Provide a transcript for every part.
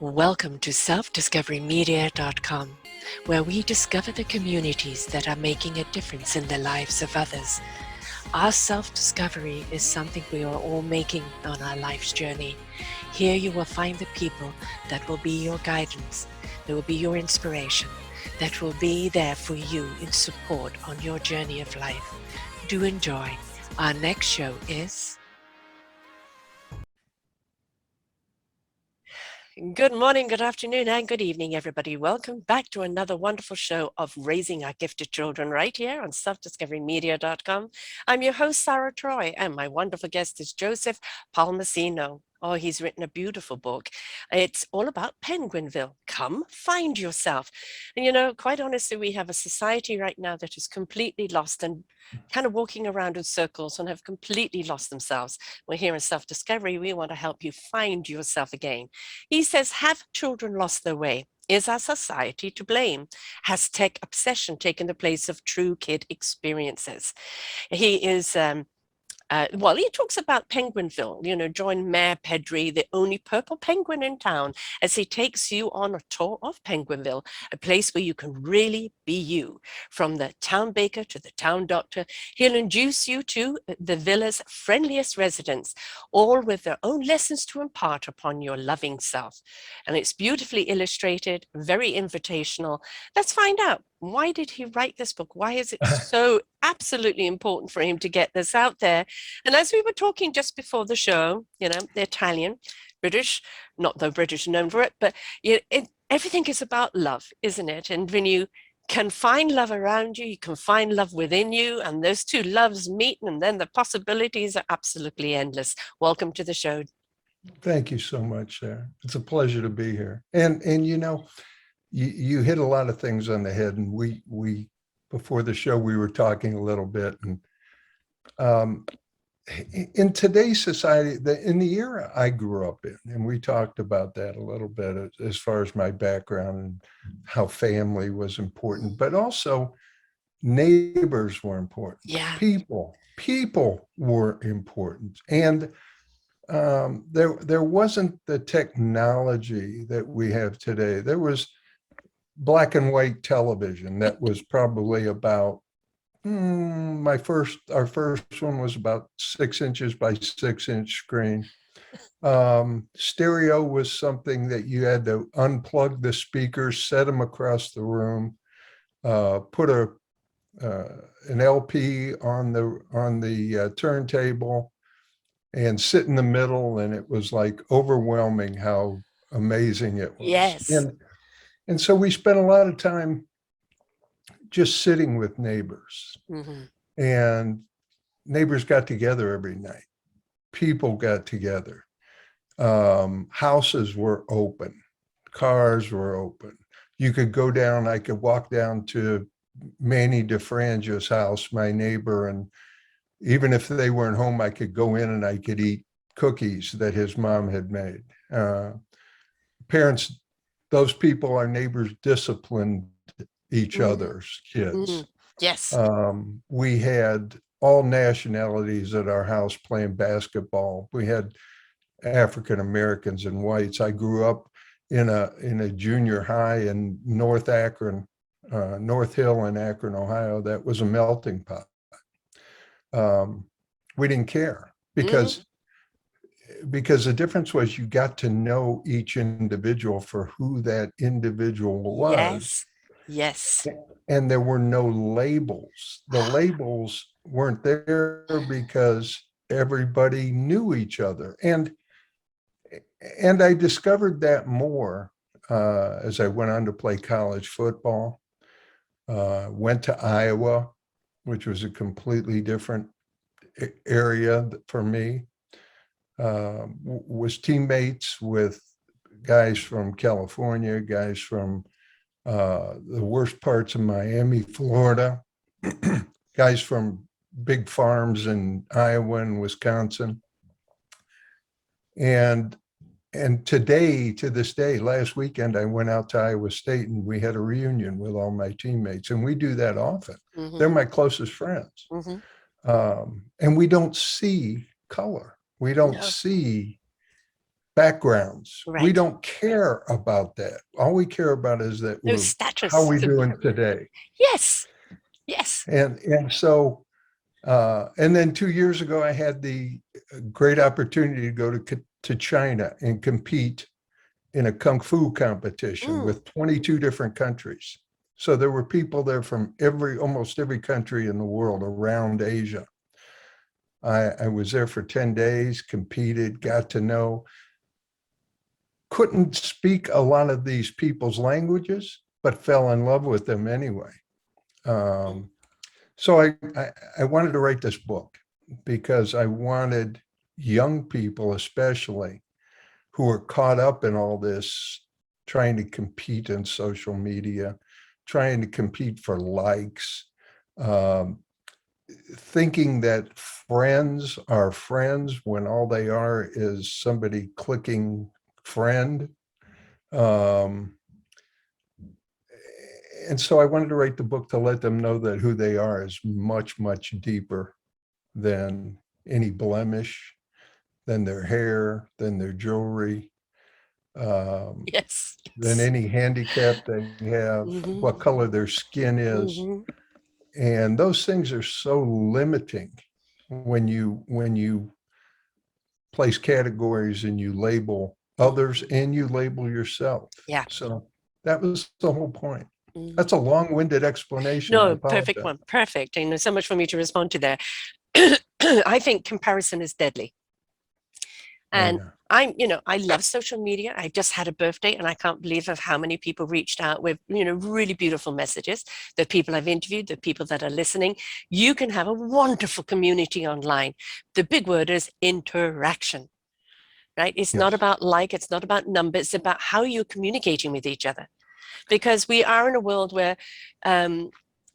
Welcome to selfdiscoverymedia.com, where we discover the communities that are making a difference in the lives of others. Our self-discovery is something we are all making on our life's journey. Here you will find the people that will be your guidance, that will be your inspiration, that will be there for you in support on your journey of life. Do enjoy. Our next show is... Good morning, good afternoon, and good evening, everybody. Welcome back to another wonderful show of Raising Our Gifted Children right here on selfdiscoverymedia.com. I'm your host, Sarah Troy, and my wonderful guest is Joseph Palmisano. Oh, he's written a beautiful book. It's all about Penguinville. Come find yourself. And you know, quite honestly, we have a society right now that is completely lost and kind of walking around in circles and have completely lost themselves. We're here in Self-Discovery. We want to help you find yourself again. He says, have children lost their way? Is our society to blame? Has tech obsession taken the place of true kid experiences? He is he talks about Penguinville, you know, join Mayor Pedry, the only purple penguin in town, as he takes you on a tour of Penguinville, a place where you can really be you. From the town baker to the town doctor, he'll introduce you to the villa's friendliest residents, all with their own lessons to impart upon your loving self. And it's beautifully illustrated, very invitational. Let's find out. Why did he write this book? Why is it so absolutely important for him to get this out there? And as we were talking just before the show, you know, the Italian, British, not though British are known for it, but everything is about love, isn't it? And when you can find love around you, you can find love within you, and those two loves meet, and then the possibilities are absolutely endless. Welcome to the show. Thank you so much, Sarah. It's a pleasure to be here. And you know, you hit a lot of things on the head, and we before the show we were talking a little bit, and in today's society, in the era I grew up in, and we talked about that a little bit as far as my background and how family was important, but also neighbors were important. Yeah. People were important, and there wasn't the technology that we have today. There was black and white television that was probably about our first one was about 6 inches by 6 inch screen. Stereo was something that you had to unplug the speakers, set them across the room, put an LP on the turntable, and sit in the middle, and it was like overwhelming how amazing it was. Yes. And so we spent a lot of time just sitting with neighbors, and neighbors got together every night. People got together. Houses were open. Cars were open. You could go down, I could walk down to Manny DeFrange's house, my neighbor, and even if they weren't home, I could go in and I could eat cookies that his mom had made. Parents, those people, our neighbors, disciplined each other's kids. Yes. We had all nationalities at our house playing basketball. We had African Americans and whites. I grew up in a junior high in North Akron, North Hill in Akron, Ohio. That was a melting pot. We didn't care because the difference was you got to know each individual for who that individual was. Yes. And there were no labels. The labels weren't there because everybody knew each other. And I discovered that more as I went on to play college football, went to Iowa, which was a completely different area for me, was teammates with guys from California, guys from the worst parts of Miami, Florida, guys from big farms in Iowa and Wisconsin. And to this day, last weekend, I went out to Iowa State and we had a reunion with all my teammates, and we do that often. They're my closest friends. And we don't see color. We don't see backgrounds. We Right. don't care about that. All we care about is that No how status. we doing today. Yes. Yes. And so and then 2 years ago, I had the great opportunity to go to China and compete in a kung fu competition Mm. with 22 different countries. So there were people there from almost every country in the world around Asia. I was there for 10 days, competed, got to know, couldn't speak a lot of these people's languages, but fell in love with them anyway. Mm. So I wanted to write this book because I wanted young people, especially, who are caught up in all this, trying to compete in social media, trying to compete for likes, um, thinking that friends are friends when all they are is somebody clicking friend. Um, and so I wanted to write the book to let them know that who they are is much, much deeper than any blemish, than their hair, than their jewelry, Yes. than Yes. any handicap they have, Mm-hmm. what color their skin is. Mm-hmm. And those things are so limiting when you place categories and you label others Mm-hmm. and you label yourself. Yeah. So that was the whole point. Mm. That's a long-winded explanation. I No, perfect apologize. one. Perfect. And there's so much for me to respond to there. I think comparison is deadly. Oh And yeah. I love social media. I just had a birthday and I can't believe of how many people reached out with, really beautiful messages. The people I've interviewed, the people that are listening. You can have a wonderful community online. The big word is interaction, right? It's not Yes. about like, it's not about numbers, it's about how you're communicating with each other. Because we are in a world where um,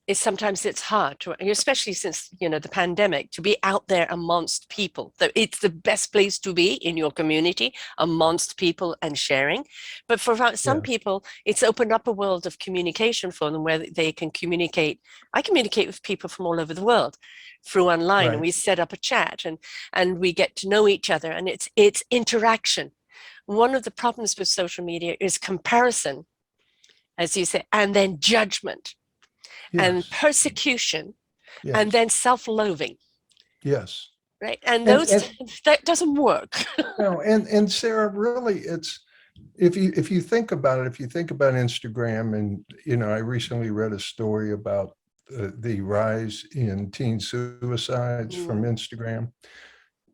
it's hard to, especially since the pandemic, to be out there amongst people. That it's the best place to be in your community, amongst people and sharing. But for some Yes. people, it's opened up a world of communication for them where they can communicate. I communicate with people from all over the world through online, and Right. we set up a chat and we get to know each other, and it's interaction. One of the problems with social media is comparison, as you say, and then judgment and Yes. persecution and Yes. then self-loathing, Yes. right? And And those that doesn't work. no, and Sarah, really, it's if you think about it, if you think about Instagram, and I recently read a story about the rise in teen suicides from Mm, Instagram.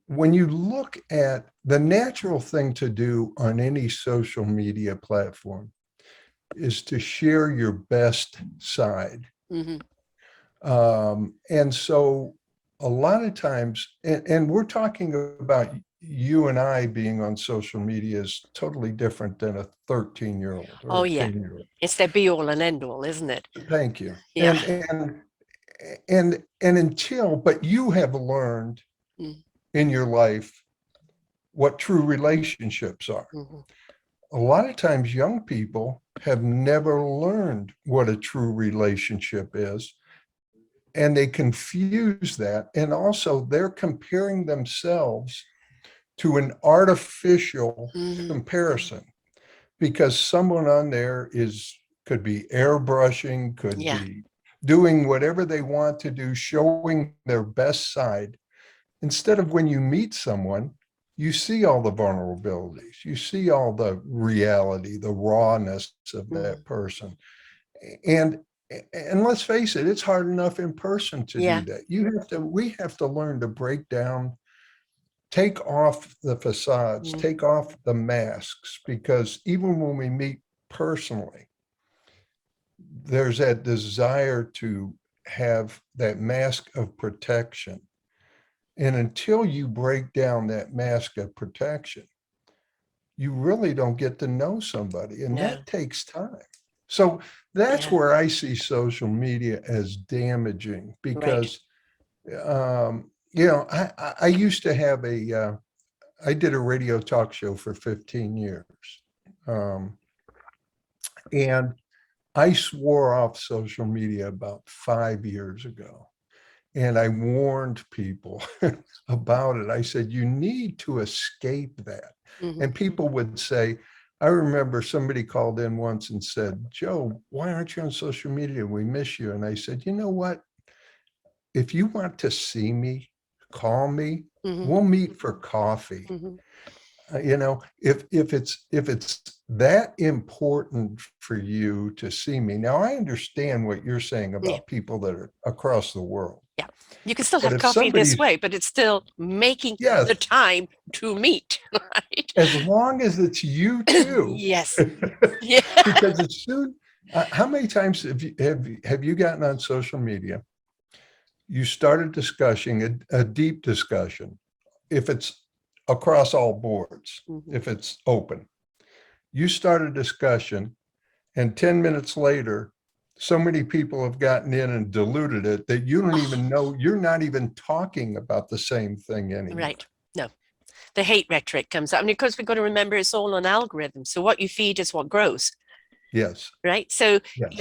When you look at the natural thing to do on any social media platform is to share your best side. mhm. And so a lot of times, and we're talking about you and I being on social media is totally different than a 13-year-old or Oh a yeah, 10-year-old. it's their be all and end all, isn't it? Thank you. Yeah. And but you have learned Mm, in your life what true relationships are. mhm. A lot of times young people have never learned what a true relationship is, and they confuse that. And also they're comparing themselves to an artificial Mhm. comparison because someone on there could be airbrushing, could Yeah. be doing whatever they want to do, showing their best side. Instead of when you meet someone, you see all the vulnerabilities, you see all the reality, the rawness of that Mhm. person. And and let's face it, it's hard enough in person to do Yeah. that. We have to learn to break down, take off the facades, Mm, take off the masks, because even when we meet personally, there's that desire to have that mask of protection. And until you break down that mask of protection, you really don't get to know somebody. And no. that takes time. So that's Yeah. where I see social media as damaging Right. because, I used to have I did a radio talk show for 15 years. Um, and I swore off social media about 5 years ago. And I warned people about it. I said, you need to escape that. Mhm. And people would say, I remember somebody called in once and said, Joe, why aren't you on social media? We miss you. And I said, you know what? If you want to see me, call me. Mhm. We'll meet for coffee. Mhm. You know, if it's that important for you to see me. Now, I understand what you're saying Yeah. about people that are across the world. Yeah. You can still But have if coffee this somebody's, way, but it's still making yes, the time to meet, right? as long as it's you too, Yes. Yeah. because as soon, how many times have you gotten on social media? You start a discussion, a deep discussion, if it's across all boards, Mhm. if it's open, you start a discussion, and 10 minutes later, so many people have gotten in and diluted it that you don't even know, you're not even talking about the same thing anymore. Right. No, the hate rhetoric comes up. I mean, of course, we've got to remember it's all on algorithm. So what you feed is what grows, Yes, right? So, yes,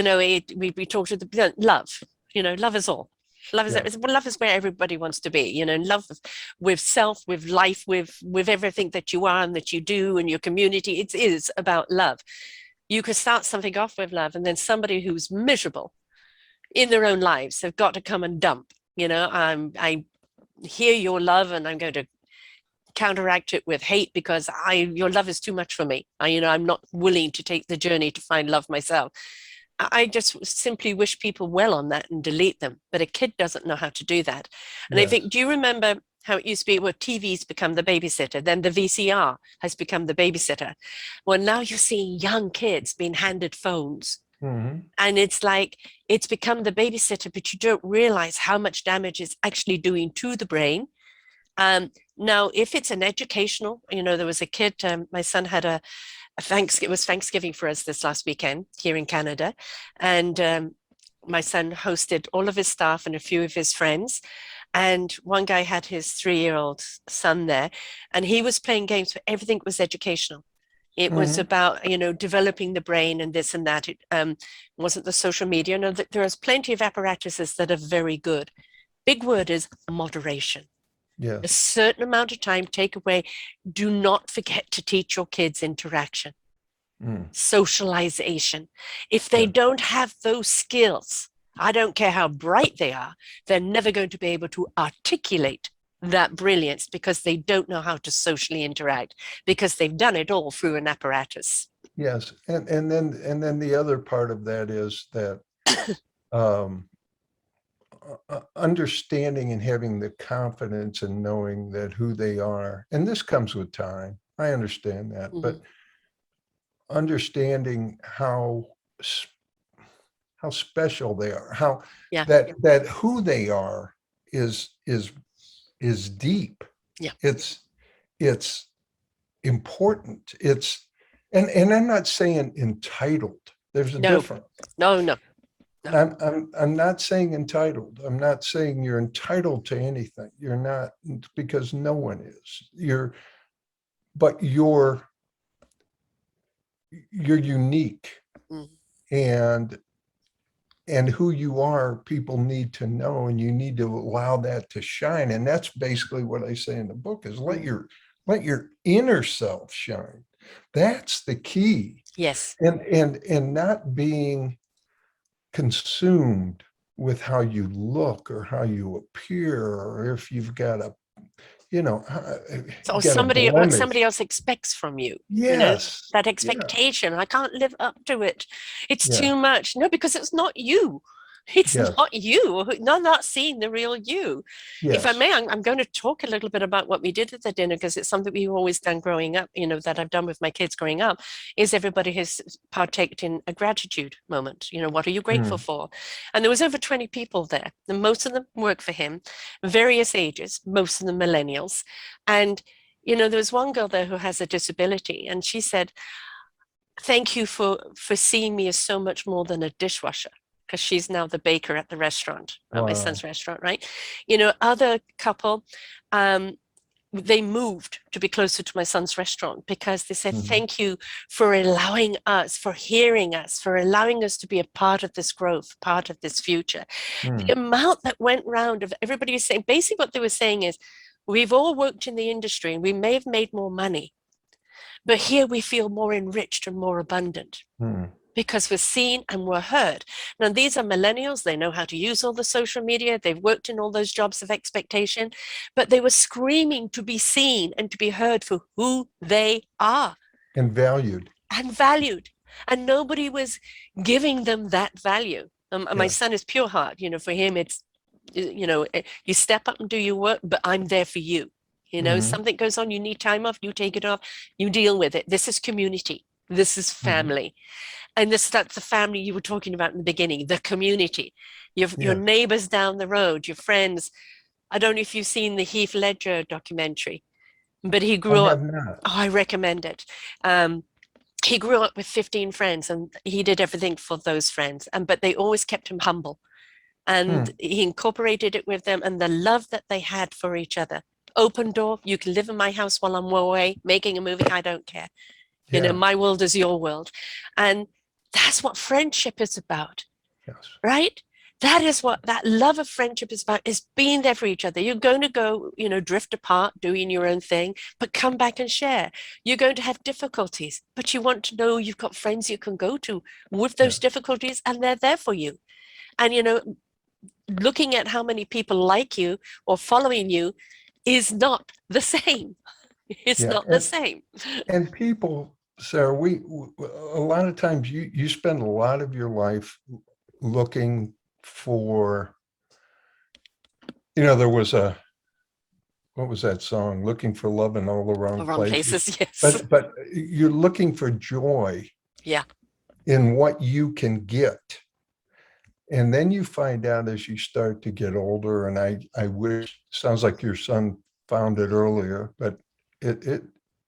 we talked to the love, love is all. yeah, Love is where everybody wants to be, love with self, with life, with everything that you are and that you do and your community. It is about love. You could start something off with love, and then somebody who's miserable in their own lives have got to come and dump. I hear your love, and I'm going to counteract it with hate because your love is too much for me. I'm not willing to take the journey to find love myself. I just simply wish people well on that and delete them. But a kid doesn't know how to do that. And I think, yes, do you remember how it used to be where TV's become the babysitter, then the VCR has become the babysitter? Well, now you're seeing young kids being handed phones. mhm, And it's like it's become the babysitter, but you don't realize how much damage it's actually doing to the brain. Now, if it's an educational, there was a kid, my son had it was Thanksgiving for us this last weekend here in Canada. And my son hosted all of his staff and a few of his friends. And one guy had his 3-year-old son there, and he was playing games, but everything was educational. It was mhm, about, developing the brain and this and that. It wasn't the social media. No, there's plenty of apparatuses that are very good. Big word is moderation. A yes, certain amount of time, take away. Do not forget to teach your kids interaction, mm, socialization. If they yeah, don't have those skills, I don't care how bright they are, they're never going to be able to articulate that brilliance because they don't know how to socially interact because they've done it all through an apparatus. yes. And then the other part of that is that um, understanding and having the confidence and knowing that who they are, and this comes with time. I understand that, Mhm. but understanding how special they are, how Yeah, that who they are is deep. yeah. It's important. And I'm not saying entitled. There's a No, difference. no, no, no. I'm not saying entitled. I'm not saying you're entitled to anything. You're not, because no one is. But you're unique, Mm. and who you are, people need to know, and you need to allow that to shine. And that's basically what I say in the book, is let Mm. your inner self shine. That's the key. Yes. And not being consumed with how you look or how you appear, or if you've got a, you know, So got a somebody, what blemish. somebody else expects from you, Yes. that Yeah. expectation. I can't live up to it. It's Yeah. too much. No, because it's not you. It's Yes. not you. No, not seeing the real you. If I Yes. may, I'm going to talk a little bit about what we did at the dinner because it's something we've always done growing up, that I've done with my kids growing up, is everybody has partaked in a gratitude moment. What are you grateful Mm. for? And there was over 20 people there, and most of them work for him, various ages, most of them millennials. And there was one girl there who has a disability, and she said, "Thank you for seeing me as so much more than a dishwasher." Because she's now the baker at the restaurant, at my son's Wow. restaurant, right? Other couple, they moved to be closer to my son's restaurant because they said, Mhm. thank you for allowing us, for hearing us, for allowing us to be a part of this growth, part of this future. The Mm. amount that went round of everybody was saying, basically what they were saying is, we've all worked in the industry and we may have made more money, but here we feel more enriched and more abundant. Mm. Because we're seen and we're heard. Now, these are millennials. They know how to use all the social media. They've worked in all those jobs of expectation, but they were screaming to be seen and to be heard for who they are And valued. and valued. And nobody was giving them that value. And my Yes. son is pure heart. For him, it's, you step up and do your work, but I'm there for you. Mhm. Something goes on, you need time off, you take it off, you deal with it. This is community. This is Mhm. family. And that's the family you were talking about in the beginning, the community, your Yes. neighbors down the road, your friends. I don't know if you've seen the Heath Ledger documentary, but he I grew up. have not. Oh, I recommend it. He grew up with 15 friends and he did everything for those friends. But they always kept him humble. And Hmm. he incorporated it with them and the love that they had for each other. Open door, you can live in my house while I'm away, making a movie, I don't care. Yeah. My world is your world. And that's what friendship is about, Yes. right? That is what that love of friendship is about, is being there for each other. You're going to go, drift apart, doing your own thing, but come back and share. You're going to have difficulties, but you want to know you've got friends you can go to with those Yes. difficulties and they're there for you. And, looking at how many people like you or following you is not the same. It's Yeah. not the same. And people, Sarah, a lot of times you spend a lot of your life looking for, there was what was that song? Looking for love in all the wrong Wrong places. places, yes. But you're looking for joy Yeah. in what you can get. And then you find out as you start to get older, and I wish, sounds like your son found it earlier, but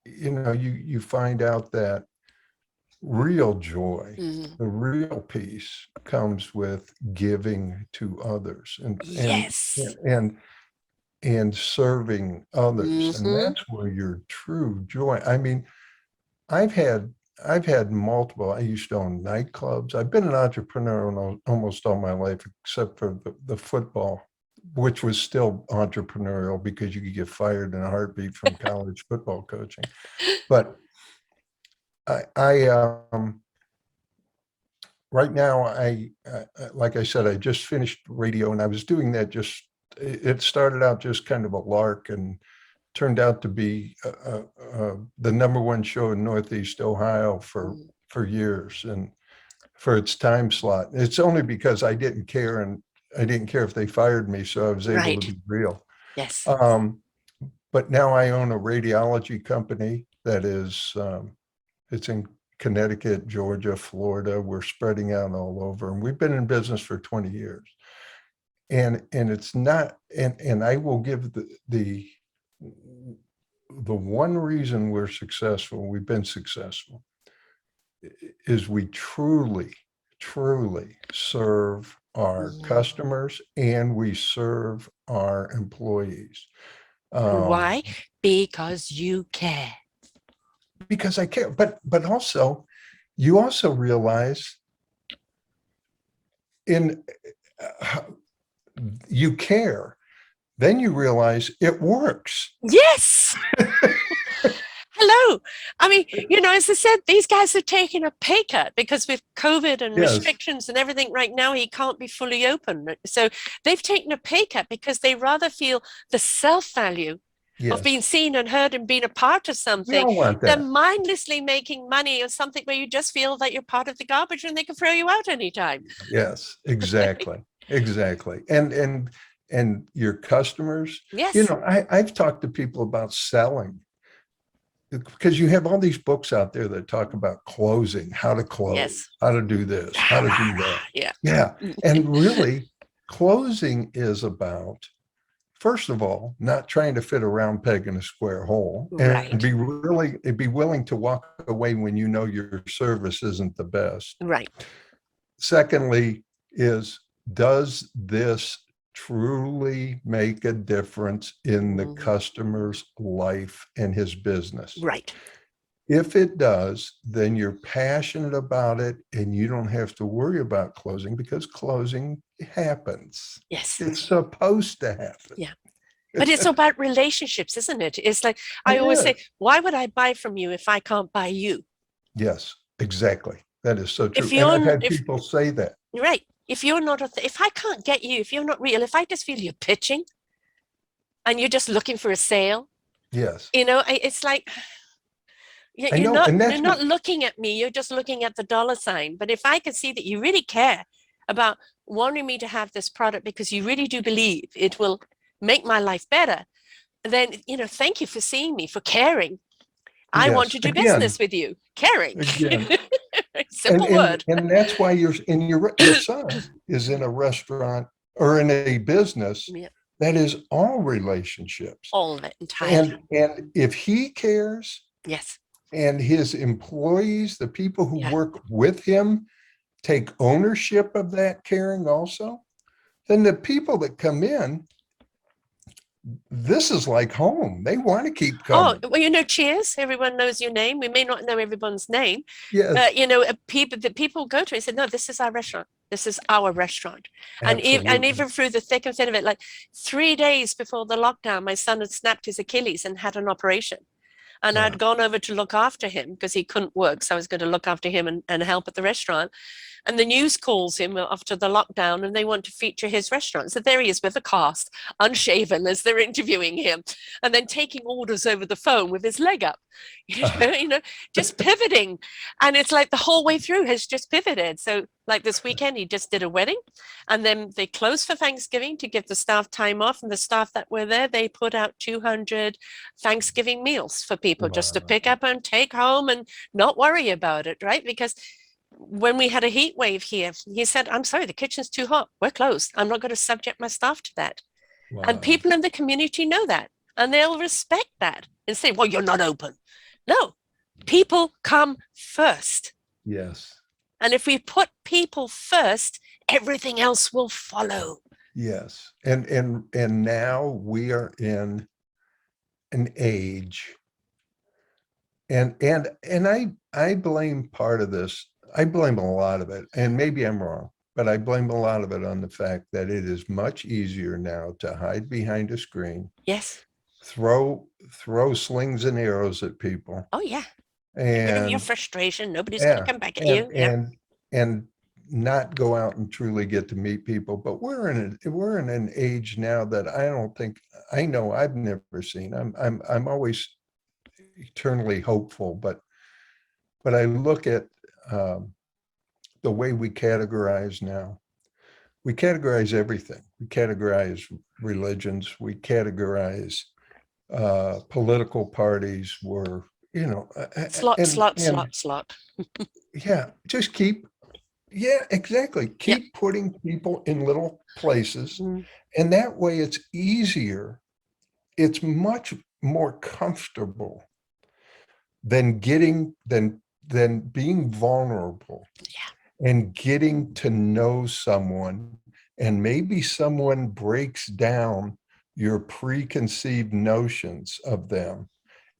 you find out that real joy, Mhm. the real peace comes with giving to others Yes. and serving others. And Hmm. that's where your true joy. I mean, I've had I've had multiple. I used to own nightclubs. I've been an entrepreneur almost all my life, except for the football, which was still entrepreneurial because you could get fired in a heartbeat from college football coaching. But I right now, like I said, I just finished radio, and I was doing that. It started out just kind of a lark, and turned out to be the number one show in Northeast Ohio for years, and for its time slot. It's only because I didn't care, and I didn't care if they fired me, so I was able to Right. be real. Yes. But now I own a radiology company that it's in Connecticut, Georgia, Florida. We're spreading out all over, and we've been in business for 20 years. And it's not, and I will give the one reason we've been successful, is we truly, truly serve our Mhm. customers and we serve our employees. Why? Because you care. Because I care, but also, you also realize in you care, then you realize it works. Yes. Hello. I mean, as I said, these guys are taking a pay cut because with COVID and Yes, restrictions and everything right now, he can't be fully open. So they've taken a pay cut because they rather feel the self-value of being yes, seen and heard and being a part of we something all want that. than mindlessly making money or something where you just feel that you're part of the garbage and they can throw you out anytime. Yes, exactly, exactly. And your customers, Yes. I've talked to people about selling, because you have all these books out there that talk about closing, how to close, Yes. how to do this, how Rah, to rah, do rah. that. Yeah. Yeah. And really, closing is about, first of all, not trying to fit a round peg in a square hole, and Right. be willing to walk away when you know your service isn't the best. Right. Secondly, is, does this truly make a difference in the customer's life and his business. Right. If it does, then you're passionate about it and you don't have to worry about closing, because closing happens. Yes. It's supposed to happen. Yeah. But it's about relationships, isn't it? It's like, I It always is. say, why would I buy from you if I can't buy you? Yes, exactly. That is so true. If And I've you're, had people say that. right, if you're not, if I can't get you, if you're not real, if I just feel you're pitching and you're just looking for a sale, Yes. it's like, I know. And you're that's not what, looking at me, you're just looking at the dollar sign. But if I can see that you really care about wanting me to have this product because you really do believe it will make my life better, then, thank you for seeing me, for caring. I want yes, to do again, business with you. Caring. again. Simple word. And that's why your son is in a restaurant or in a business Yeah. that is all relationships. All of it entirely. And if he cares, Yes. and his employees, the people who Yeah. work with him, take ownership of that caring also, then the people that come in, this is like home. They want to keep coming. Oh, well, cheers. Everyone knows your name. We may not know everyone's name, Yes, but people go to it and say, no, this is our restaurant. This is our restaurant. And absolutely. even through the thick and thin of it, like 3 days before the lockdown, my son had snapped his Achilles and had an operation. And Yeah. I'd gone over to look after him because he couldn't work. So I was going to look after him and help at the restaurant. And the news calls him after the lockdown and they want to feature his restaurant. So there he is with a cast, unshaven as they're interviewing him, and then taking orders over the phone with his leg up, just pivoting. And it's like the whole way through has just pivoted. So like this weekend, he just did a wedding and then they closed for Thanksgiving to give the staff time off. And the staff that were there, they put out 200 Thanksgiving meals for people just to pick up and take home and not worry about it, right? Because when we had a heat wave here, he said, I'm sorry, the kitchen's too hot. We're closed. I'm not going to subject my staff to that. Wow. And people in the community know that and they'll respect that and say, well, you're not open. No, people come first. Yes. And if we put people first, everything else will follow. Yes. And now we are in an age, and I blame part of this. I blame a lot of it, and maybe I'm wrong, but I blame a lot of it on the fact that it is much easier now to hide behind a screen. Yes. Throw slings and arrows at people. Oh yeah. And your frustration, nobody's going to come back at you. And not go out and truly get to meet people. But we're in an age now that I know I've never seen. I'm always eternally hopeful, but I look at the way we categorize now. We categorize everything. We categorize religions. We categorize political parties. Slot. Yeah, just exactly. Keep putting people in little places. And that way it's easier. It's much more comfortable than being vulnerable and getting to know someone. And maybe someone breaks down your preconceived notions of them.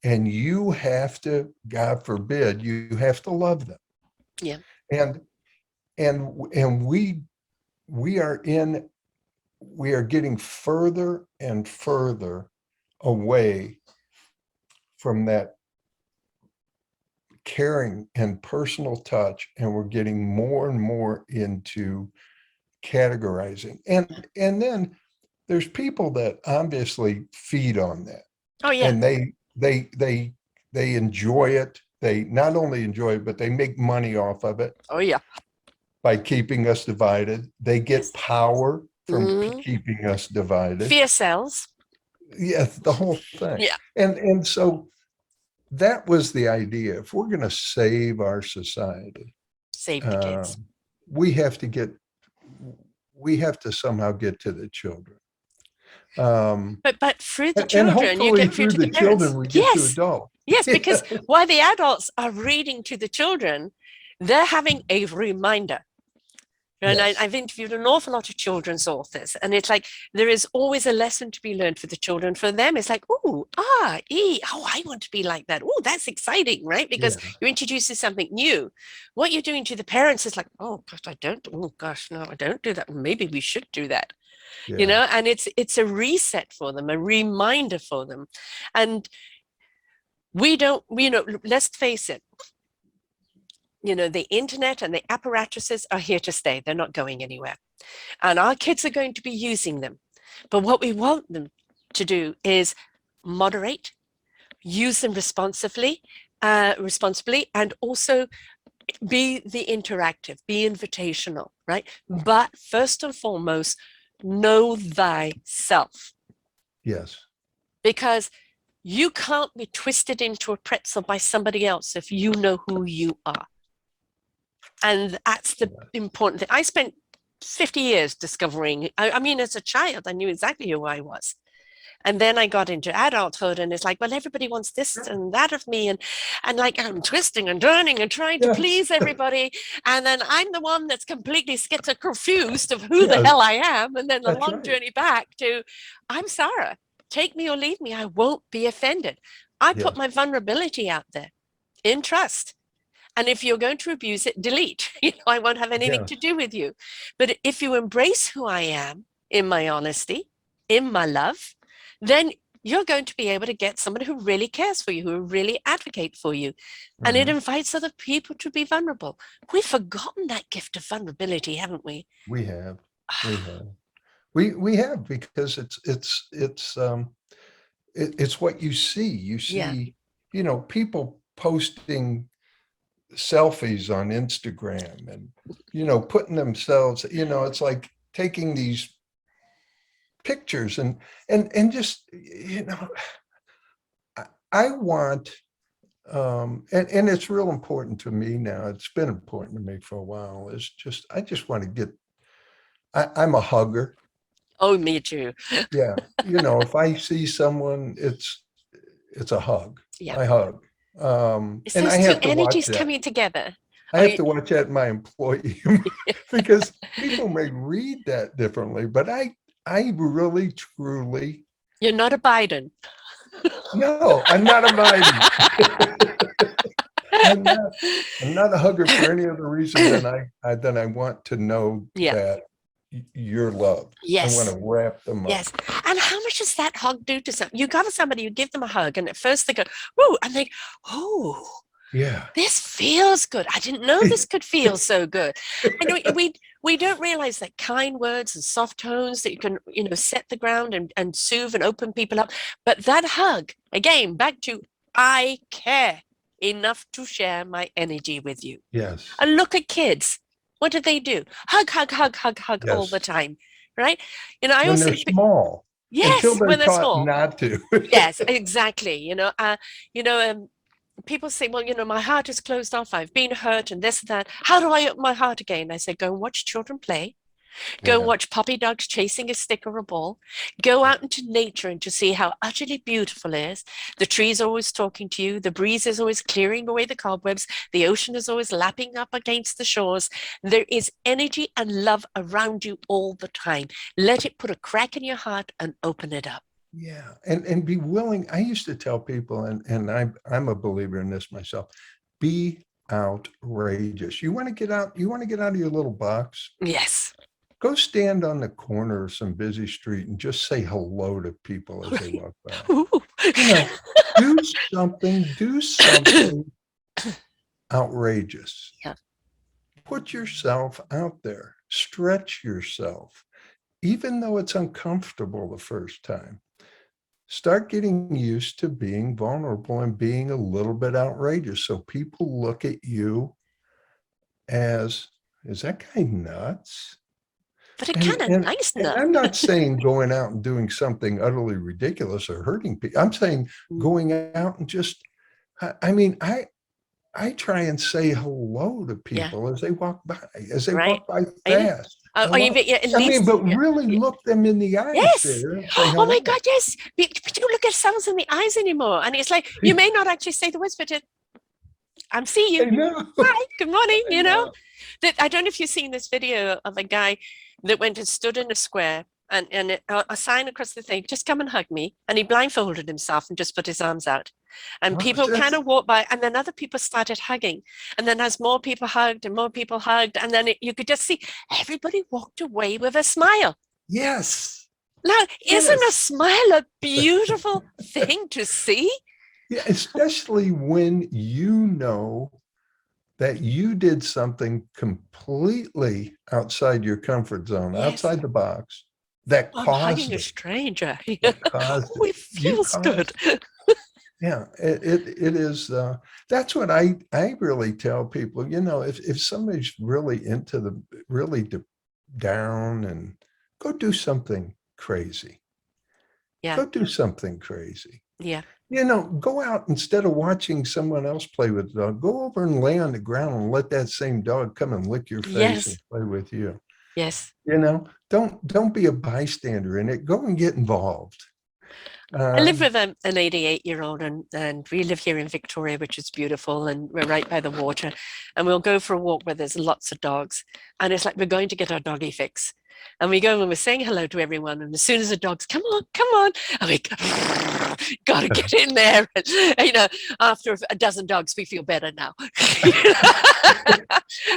And you have to, God forbid, you have to love them. Yeah. And we are getting further and further away from that caring and personal touch, and we're getting more and more into categorizing. And then there's people that obviously feed on that. Oh yeah. And they enjoy it. They not only enjoy it, but they make money off of it. Oh yeah. By keeping us divided. They get power from keeping us divided. Fear sells. Yes, the whole thing. Yeah. And so that was the idea. If we're going to save our society, save the kids, we have to somehow get to the children. But through the children, you get through to the children, we get to adults. Yes, because while the adults are reading to the children, they're having a reminder. And Yes. I've interviewed an awful lot of children's authors, and it's like there is always a lesson to be learned for the children. For them, it's like, oh, I want to be like that. Oh, that's exciting, right? Because Yeah. you're introducing something new. What you're doing to the parents is like, oh gosh, I don't. Oh gosh, no, I don't do that. Maybe we should do that, Yeah. and it's a reset for them, a reminder for them, and we don't. Let's face it. The internet and the apparatuses are here to stay. They're not going anywhere. And our kids are going to be using them. But what we want them to do is moderate, use them responsibly, and also be the interactive, be invitational, right? But first and foremost, know thyself. Yes. Because you can't be twisted into a pretzel by somebody else if you know who you are. And that's the important thing. I spent 50 years discovering, I mean, as a child, I knew exactly who I was. And then I got into adulthood, and it's like, well, everybody wants this and that of me. And like, I'm twisting and turning and trying to Yes. please everybody. And then I'm the one that's completely confused of who the Yes. hell I am. And then the That's long right. journey back to, I'm Sarah, take me or leave me. I won't be offended. I put Yes. my vulnerability out there in trust. And if you're going to abuse it, delete. I won't have anything Yes. to do with you. But if you embrace who I am in my honesty, in my love, then you're going to be able to get someone who really cares for you, who will really advocate for you. And it invites other people to be vulnerable. We've forgotten that gift of vulnerability, haven't we? We have. We have. We have, because it's what you see. You Yeah. see, people posting selfies on Instagram and, putting themselves, it's like taking these pictures and just, I want, and it's real important to me now. It's been important to me for a while. I just want to I'm a hugger. Oh, me too. Yeah. If I see someone, it's a hug. Yeah. I hug. It's And those I two have to watch energies that. coming together. I Oh, have to watch that in my employee because people may read that differently, but I really, truly, you're not a Biden. no, I'm not a Biden. I'm not, I'm not a hugger for any other reason than I want to know Yeah. that you're loved. I want Yes. to wrap them up. Yes. And how much does that hug do to something? You got somebody, you give them a hug, and at first they go, whoa, and they, oh, Yeah. this feels good. I didn't know this could feel so good. And we don't realize that kind words and soft tones that you can, set the ground and soothe and open people up. But that hug, again, back to I care enough to share my energy with you. Yes. And look at kids. What do they do? Hug, hug, hug, hug, hug all Yes. the time, right? I When always they're say, small, until yes, they're when they're taught small. not to. Yes, exactly. People say, well, my heart is closed off. I've been hurt and this and that. How do I open my heart again? I say, go and watch children play. Go and Yeah. watch puppy dogs chasing a stick or a ball. Go out into nature and to see how utterly beautiful it is. The trees are always talking to you. The breeze is always clearing away the cobwebs. The ocean is always lapping up against the shores. There is energy and love around you all the time. Let it put a crack in your heart and open it up. Yeah. And be willing. I used to tell people, and I'm a believer in this myself, be outrageous. You want to get out of your little box? Yes. Go stand on the corner of some busy street and just say hello to people as they walk by. Do something outrageous. Yeah. Put yourself out there, stretch yourself, even though it's uncomfortable the first time. Start getting used to being vulnerable and being a little bit outrageous. So people look at you as, is that guy nuts? But it kind of nice And enough. I'm not saying going out and doing something utterly ridiculous or hurting people. I'm saying going out and just, I try and say hello to people as they walk by, Right. fast. At least, But really look them in the eyes. yes. There and say Oh my hello. God, yes. We don't look at ourselves in the eyes anymore. And it's like, you may not actually say the words, but I'm see I you. know. Hi, good morning. I know. That I don't know if you've seen this video of a guy that went and stood in a square and a sign across the thing, just come and hug me. And he blindfolded himself and just put his arms out. And Well, people kind of walked by, and then other people started hugging. And then as more people hugged and more people hugged, and then you could just see everybody walked away with a smile. yes. Now, isn't a Yes. smile a beautiful thing to see? Yeah, especially when you know that you did something completely outside your comfort zone, Yes. outside the box, that I'm hugging caused a it. stranger. That caused Oh, it. it You feels good. caused it. Yeah, it is. That's what I really tell people. You know, if somebody's really into the really down, and go do something crazy. Yeah. Go do something crazy. Yeah. You know, go out instead of watching someone else play with the dog. Go over and lay on the ground and let that same dog come and lick your face and Yes. play with you. Yes. You know, don't be a bystander in it. Go and get involved. I live Um, with an 88-year-old, and we live here in Victoria, which is beautiful, and we're right by the water. And we'll go for a walk where there's lots of dogs. And it's like we're going to get our doggy fix. And we go and we're saying hello to everyone. And as soon as the dogs come on, and we got to get in there. And, after a dozen dogs, we feel better now.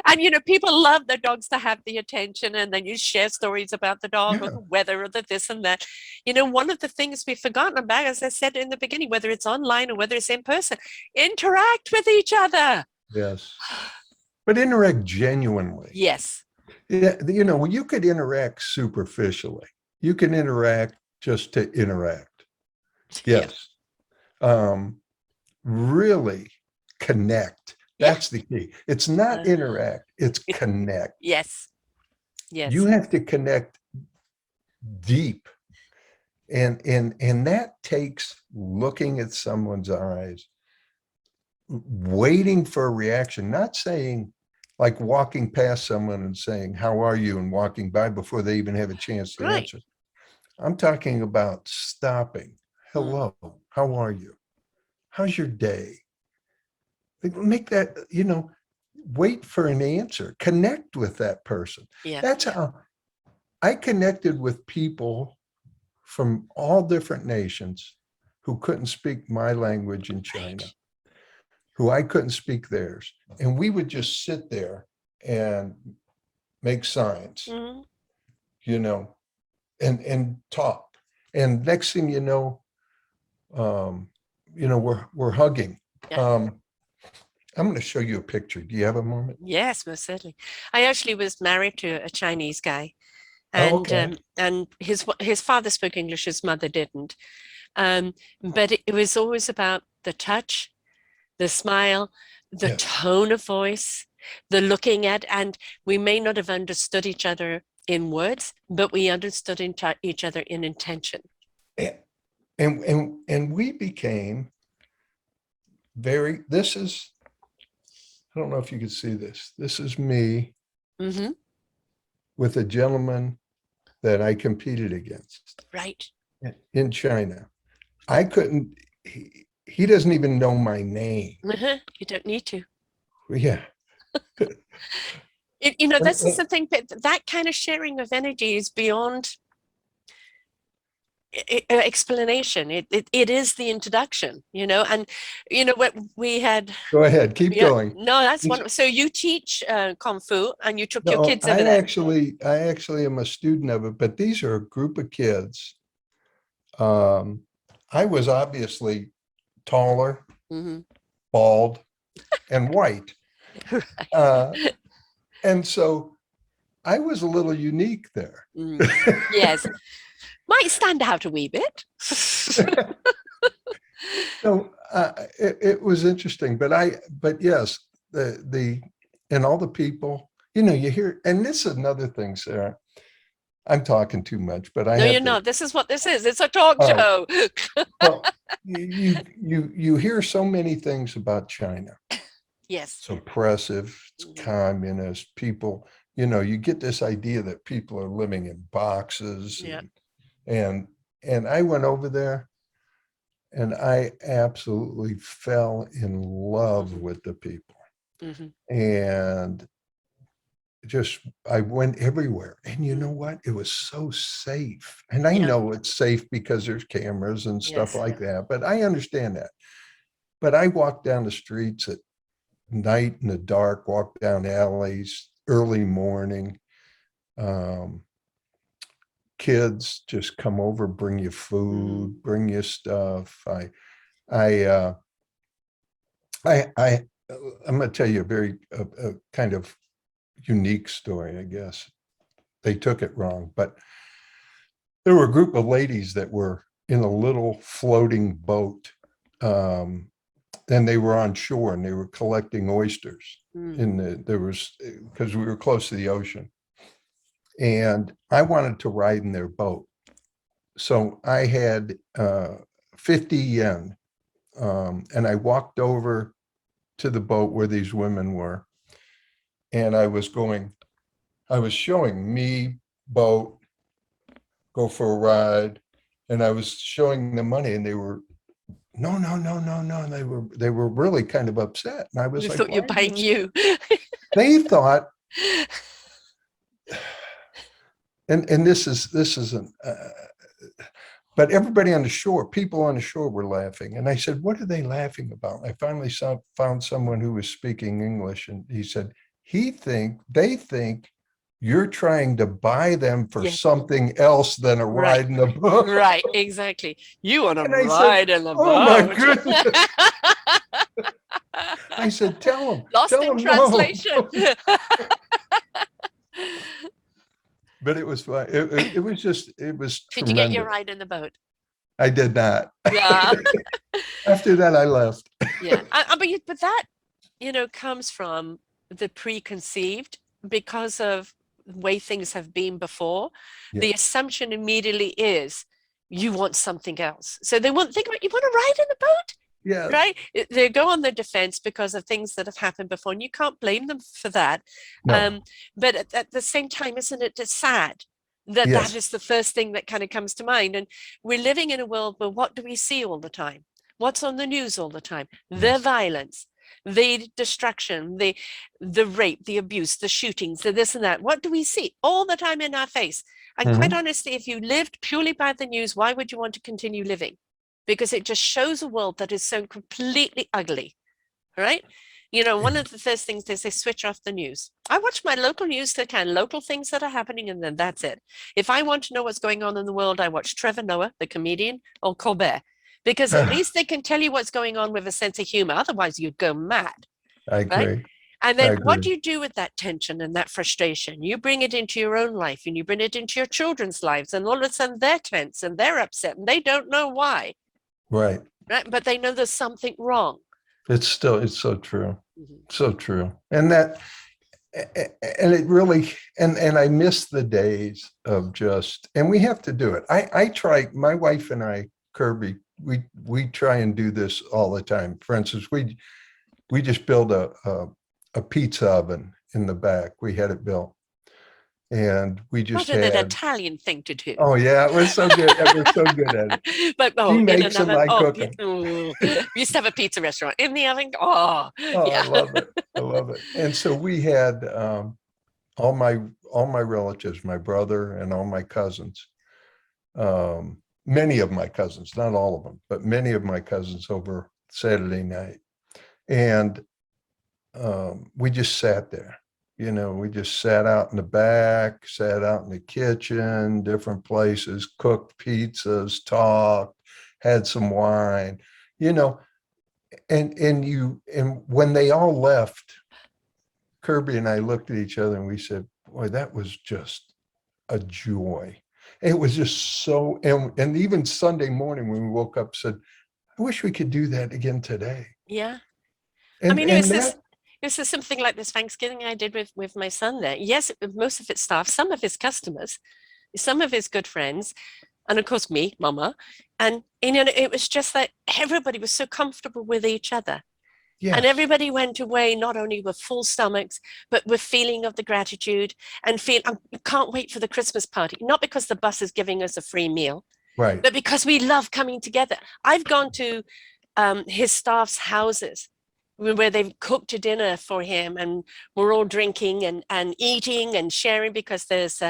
And people love their dogs to have the attention, and then you share stories about the dog or yeah, the weather or the this and that. One of the things we've forgotten about, as I said in the beginning, whether it's online or whether it's in person, interact with each other. yes. But interact genuinely. Yes. Yeah, well, you could interact superficially. You can interact just to interact. Yeah. Yes. Really connect. Yeah. That's the key. It's not interact, it's connect. Yes. You Yes. have to connect deep. And that takes looking at someone's eyes, waiting for a reaction, not saying like walking past someone and saying, "How are you?" and walking by before they even have a chance to Right. answer. I'm talking about stopping. Mm. Hello, how are you? How's your day? Make that, wait for an answer. Connect with that person. Yeah. That's how I connected with people from all different nations who couldn't speak my language in China, Right. who I couldn't speak theirs. And we would just sit there and make signs, Mm. you know, and talk. And next thing we're hugging. Yeah. I'm going to show you a picture. Do you have a moment? Yes, most certainly. I actually was married to a Chinese guy, Oh, and okay. his father spoke English, his mother didn't. But it was always about the touch, the smile, the Yes. tone of voice, the looking at, and we may not have understood each other in words, but we understood each other in intention. And we became this is, I don't know if you can see this. This is me Mm-hmm. with a gentleman that I competed against Right. in China. I couldn't, he doesn't even know my name. Uh-huh. You don't need to. Yeah. This is the thing, that kind of sharing of energy is beyond explanation. It is the introduction, and what we had. Go ahead, keep Yeah, going. no, that's one. So you teach Kung Fu, and you took your No, kids over there. I actually am a student of it, but these are a group of kids. I was obviously taller, Mm-hmm. bald, and white. Right. And so I was a little unique there. Mm. Yes, might stand out a wee bit. So it was interesting, but yes, and all the people, you hear, and this is another thing, Sarah. I'm talking too much, but I No, have you're to. not. This is what this is. It's a talk All right. show. Well, you hear so many things about China. Yes. It's oppressive, it's communist, people, you get this idea that people are living in boxes. Yeah. And I went over there. and I absolutely fell in love with the people. And just, I went everywhere. And you know what? It was so safe. And I know it's safe because there's cameras and stuff like that, but I understand that. But I walked down the streets at night in the dark, walked down alleys, early morning. Kids just come over, bring you food, bring you stuff. I'm going to tell you a very kind of unique story, I guess. They took it wrong, but there were a group of ladies that were in a little floating boat. And they were on shore and they were collecting oysters because we were close to the ocean. And I wanted to ride in their boat. So I had 50 yen. And I walked over to the boat where these women were. And I was showing me, boat, go for a ride. And I was showing them money and they were, no. They were really kind of upset. And I was like, thought you're buying you. They thought, and this isn't, but everybody on the shore, people on the shore were laughing. And I said, what are they laughing about? I finally found someone who was speaking English. And he said, they think you're trying to buy them for something else than a ride in the boat. Right, exactly. You want to ride in the boat. Oh my goodness. I said, tell them. Lost in translation. No. But it was fun. It was tremendous. Did you get your ride in the boat? I did not. Yeah. After that, I left. Yeah. But that, comes from the preconceived, because of the way things have been before. Yeah. The assumption immediately is you want something else. So they won't think about, you want to ride in the boat? Yeah. Right. They go on their defense because of things that have happened before, and you can't blame them for that. No. But at the same time, isn't it just sad that that is the first thing that kind of comes to mind? And we're living in a world where what do we see all the time? What's on the news all the time? The violence, the destruction, the rape, the abuse, the shootings, the this and that. What do we see all the time in our face? And quite honestly, if you lived purely by the news, why would you want to continue living? Because it just shows a world that is so completely ugly, right? One of the first things they say, switch off the news. I watch my local news, local things that are happening, and then that's it. If I want to know what's going on in the world, I watch Trevor Noah, the comedian, or Colbert, because at least they can tell you what's going on with a sense of humor. Otherwise, you'd go mad. I agree. Right? And then what do you do with that tension and that frustration? You bring it into your own life, and you bring it into your children's lives, and all of a sudden they're tense and they're upset and they don't know why. Right. But they know there's something wrong. It's so true. So true. And it really, and I miss the days of and we have to do it. I try, my wife and I, Kirby, we try and do this all the time. For instance, we just built a pizza oven in the back. We had it built. And we just had an Italian thing to do. Oh yeah, it was so good. We're so good at it. But she makes it like cooking. We used to have a pizza restaurant in the oven. Oh yeah. I love it. And so we had all my relatives, my brother and all my cousins, many of my cousins, not all of them, but many of my cousins over Saturday night, and we just sat there. We just sat out in the back, sat out in the kitchen, different places, cooked pizzas, talked, had some wine, and when they all left, Kirby and I looked at each other and we said, boy, that was just a joy. It was just so, and even Sunday morning when we woke up, said, I wish we could do that again today. Yeah. It was something like this Thanksgiving I did with my son there. Yes, most of its staff, some of his customers, some of his good friends, and of course me, Mama. And it was just that everybody was so comfortable with each other. Yes. And everybody went away not only with full stomachs, but with feeling of the gratitude and I can't wait for the Christmas party. Not because the bus is giving us a free meal, Right. but because we love coming together. I've gone to his staff's houses where they've cooked a dinner for him, and we're all drinking and eating and sharing, because there's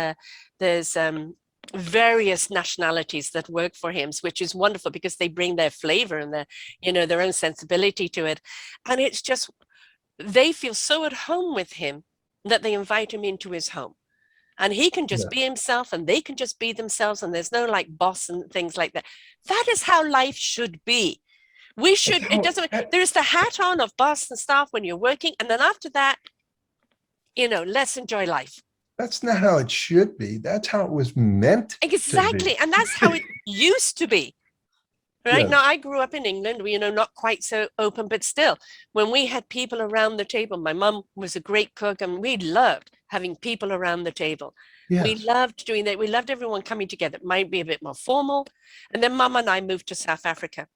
various nationalities that work for him, which is wonderful because they bring their flavor and their own sensibility to it. And it's just, they feel so at home with him that they invite him into his home. And he can just Yeah. be himself, and they can just be themselves, and there's no like boss and things like that. That is how life should be. We should, it doesn't, there's the hat on of boss and staff when you're working. And then after that, let's enjoy life. That's not how it should be. That's how it was meant to be. Exactly. And that's how it used to be. Right. Yes. Now, I grew up in England, not quite so open, but still, when we had people around the table, my mum was a great cook, and we loved having people around the table. We Yes. loved doing that. We loved everyone coming together. It might be a bit more formal. And then Mum and I moved to South Africa.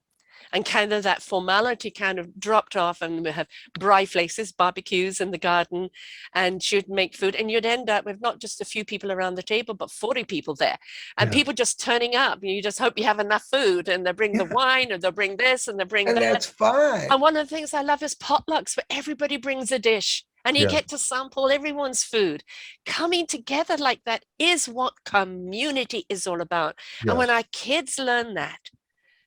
And kind of that formality kind of dropped off, and we have braai places, barbecues in the garden, and she'd make food, and you'd end up with not just a few people around the table, but 40 people there, and Yes. people just turning up. You just hope you have enough food, and they bring the wine, or they'll bring this, and they bring And that. that's fine. And one of the things I love is potlucks, where everybody brings a dish, and you Yes. get to sample everyone's food. Coming together like that is what community is all about. And when Yes. our kids learn that,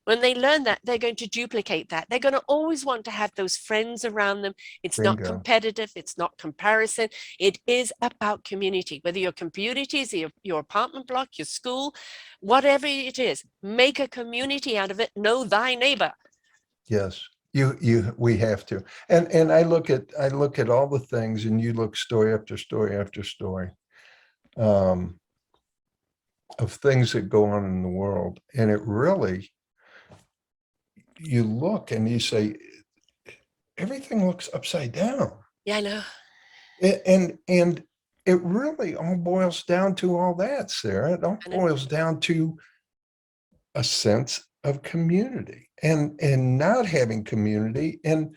when they learn that, they're going to duplicate that. They're going to always want to have those friends around them. It's not Bingo. competitive. It's not comparison. It is about community. Whether your community is your apartment block, your school, whatever it is, make a community out of it. Know thy neighbor. Yes. We have to. And I look at all the things, and you look story after story after story of things that go on in the world. And it really, you look and you say, everything looks upside down. Yeah, I know. And it really all boils down to all that, Sarah. It all boils down to a sense of community and not having community. And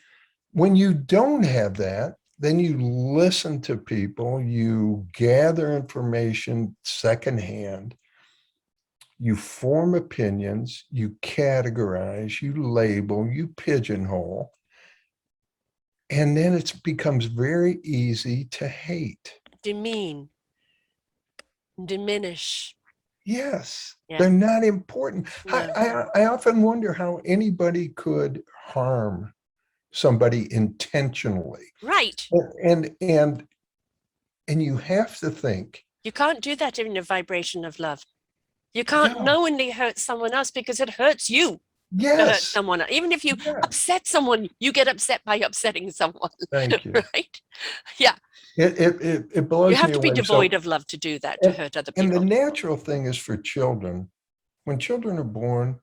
when you don't have that, then you listen to people, you gather information secondhand, you form opinions, you categorize, you label, you pigeonhole. And then it becomes very easy to hate. Demean. Diminish. Yes, Yeah. they're not important. No. I often wonder how anybody could harm somebody intentionally. Right. And you have to think. You can't do that in a vibration of love. You can't No. knowingly hurt someone else, because it hurts you. Yes. To hurt someone. Even if you upset someone, you get upset by upsetting someone. Thank you. Right? Yeah. It blows me. You have to be away. devoid of love to do that, to hurt other And the people. natural thing is for children, when children are born,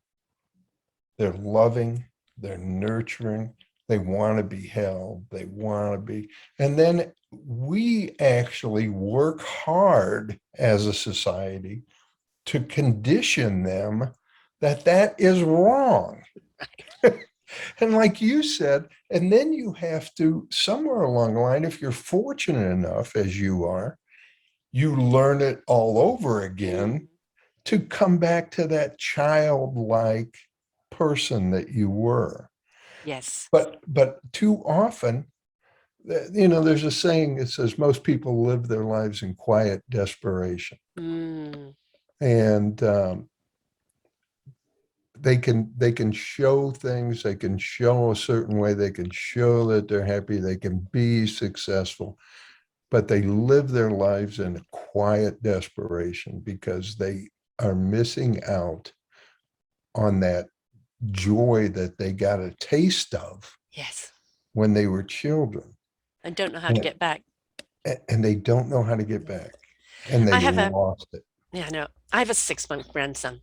they're loving, they're nurturing, they want to be held, they want to be. And then we actually work hard as a society to condition them that is wrong. And like you said, and then you have to, somewhere along the line, if you're fortunate enough, as you are, you learn it all over again to come back to that childlike person that you were. Yes. But too often, there's a saying that says most people live their lives in quiet desperation. And they can show things, they can show a certain way, they can show that they're happy, they can be successful, but they live their lives in quiet desperation because they are missing out on that joy that they got a taste of. Yes. When they were children. And don't know how to get back. And they don't know how to get back. And they lost it. Yeah, no. I have a 6-month grandson.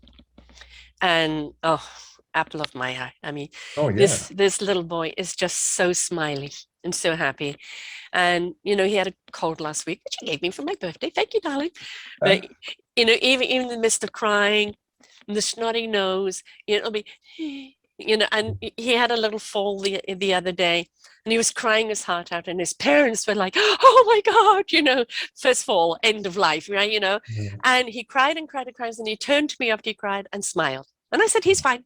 And apple of my eye. I mean, this little boy is just so smiley and so happy. And he had a cold last week, which he gave me for my birthday. Thank you, darling. But even in the midst of crying, and the snotty nose, it'll be And he had a little fall the other day, and he was crying his heart out, and his parents were like, oh my God, first fall, end of life, right? Yeah. And he cried and cried and cried, and he turned to me after he cried and smiled. And I said, he's fine.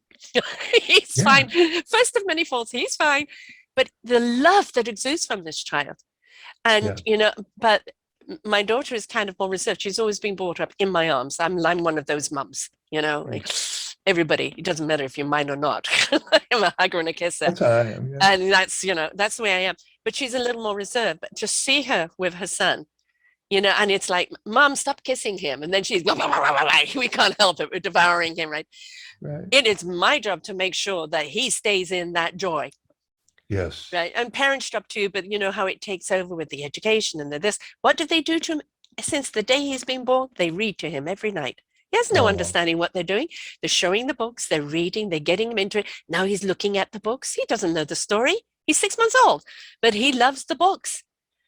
He's Yeah. fine. First of many falls, he's fine. But the love that exudes from this child. Yeah. But my daughter is kind of more reserved. She's always been brought up in my arms. I'm one of those mums, like everybody. It doesn't matter if you're mine or not. I'm a hugger and a kisser. That's how I am. Yeah. And that's the way I am. But she's a little more reserved. But to see her with her son, and it's like, Mom, stop kissing him. And then she's, blah, blah, blah, blah, blah. We can't help it. We're devouring him, right? Right. It is my job to make sure that he stays in that joy. Yes. Right. And parents' job too, but you know how it takes over with the education and the this. What do they do to him since the day he's been born? They read to him every night. He has no understanding what they're doing. They're showing the books, they're reading, they're getting him into it. Now he's looking at the books. He doesn't know the story. He's 6 months old, but he loves the books.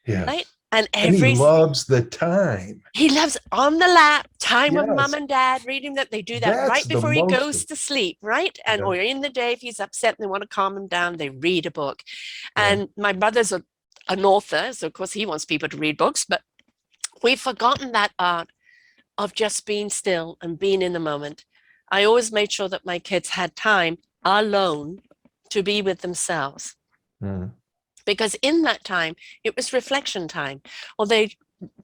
Yes. Right. And he loves the time. He loves on the lap, time with mom and dad, reading that. They do that That's right before he goes to sleep, right? And or in the day, if he's upset and they want to calm him down, they read a book. And my brother's an author, so of course he wants people to read books, but we've forgotten that art of just being still and being in the moment. I always made sure that my kids had time alone to be with themselves. Mm. Because in that time, it was reflection time, or they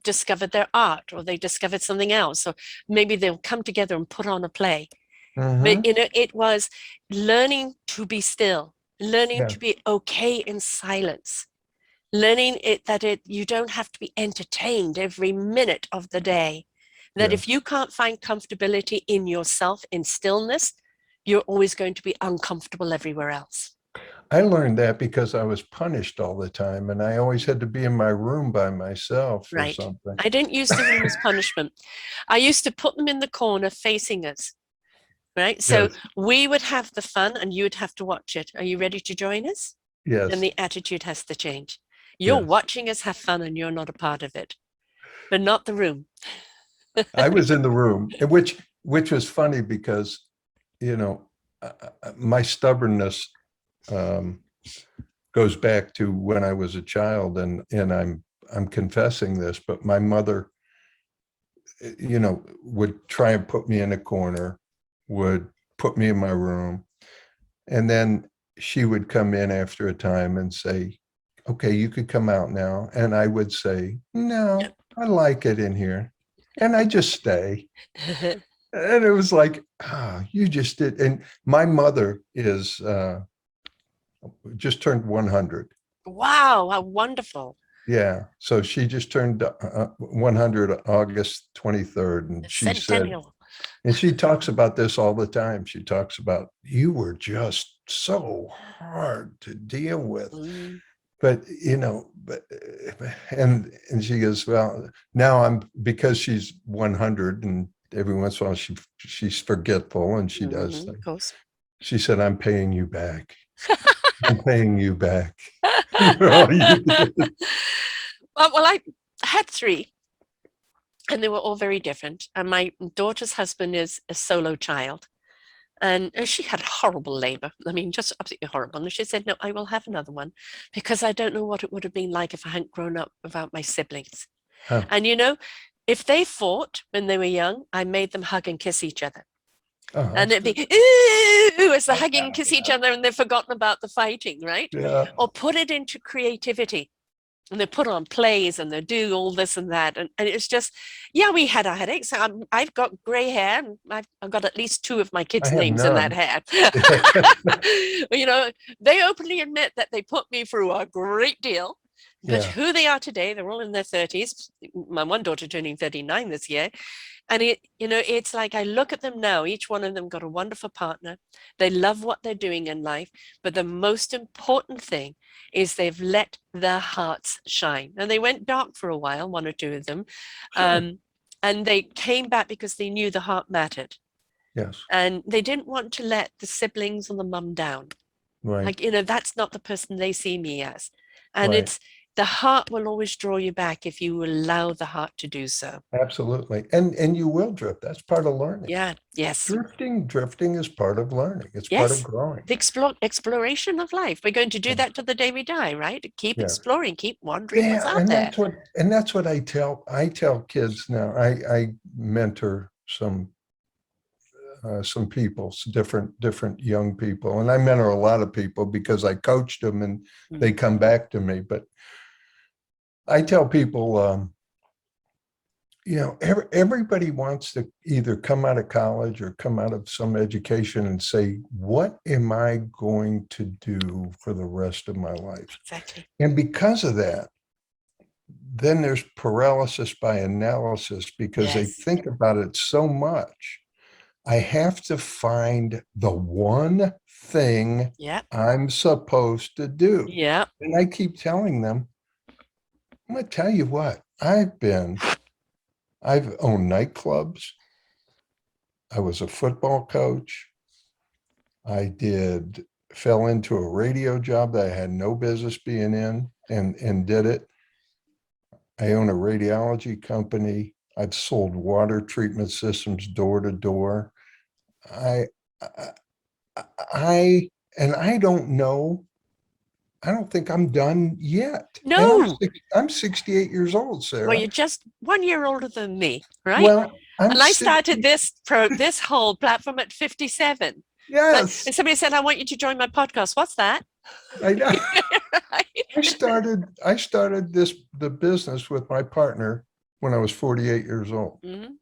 discovered their art, or they discovered something else, or maybe they'll come together and put on a play. But, it was learning to be still, learning to be okay in silence, learning that you don't have to be entertained every minute of the day, that if you can't find comfortability in yourself, in stillness, you're always going to be uncomfortable everywhere else. I learned that because I was punished all the time, and I always had to be in my room by myself or something. I didn't use the room as punishment. I used to put them in the corner facing us, right? So we would have the fun and you would have to watch it. Are you ready to join us? Yes. And the attitude has to change. You're watching us have fun and you're not a part of it, but not the room. I was in the room, which was funny because, my stubbornness goes back to when I was a child, and I'm confessing this, but my mother, would try and put me in a corner, would put me in my room, and then she would come in after a time and say, okay, you could come out now. And I would say, no, I like it in here. And I just stay. And it was like, you just did. And my mother is just turned 100. Wow, how wonderful. Yeah. So she just turned 100 August 23rd. And she said, and she talks about this all the time. She talks about, you were just so hard to deal with. But, and she goes, well, now because she's 100 and every once in a while she's forgetful and she does things. Of course. She said, I'm paying you back. I'm paying you back. Well, I had 3 and they were all very different. And my daughter's husband is a solo child. And she had horrible labor. I mean, just absolutely horrible. And she said, no, I will have another one because I don't know what it would have been like if I hadn't grown up without my siblings. Huh. And, if they fought when they were young, I made them hug and kiss each other. Oh, and it'd be, ooh, as they hugging and kiss each other and they've forgotten about the fighting, right? Yeah. Or put it into creativity. And they put on plays and they do all this and that. And it's just, we had our headaches. I've got gray hair and I've got at least 2 of my kids' names in that hair. They openly admit that they put me through a great deal. But who they are today, they're all in their 30s. My one daughter turning 39 this year. And it's like I look at them now, each one of them got a wonderful partner. They love what they're doing in life. But the most important thing is they've let their hearts shine. And they went dark for a while, 1 or 2 of them. Sure. And they came back because they knew the heart mattered. Yes. And they didn't want to let the siblings or the mum down. Right. Like, that's not the person they see me as. And the heart will always draw you back if you allow the heart to do so. Absolutely. And you will drift. That's part of learning. Yeah. Yes. Drifting is part of learning. It's part of Yes. growing. The exploration of life. We're going to do that till the day we die, right? Keep Yeah. exploring, keep wondering what's Yeah, out there. that's what I tell kids now. I mentor some people, different young people, and I mentor a lot of people because I coached them and they come back to me. But I tell people, everybody wants to either come out of college or come out of some education and say, what am I going to do for the rest of my life? Exactly. And because of that, then there's paralysis by analysis because they Yes. think about it so much. I have to find the one thing Yeah. I'm supposed to do. Yeah. And I keep telling them, I'm going to tell you what, I've owned nightclubs. I was a football coach. I fell into a radio job that I had no business being in and did it. I own a radiology company. I've sold water treatment systems door to door. I don't know. I don't think I'm done yet. And No. I'm 68 years old, Sarah. Well, you're just 1 year older than me, right? Well, and I started this whole platform at 57. Yes. And somebody said, I want you to join my podcast. What's that? I know. Right? I started the business with my partner when I was 48 years old. Mm-hmm.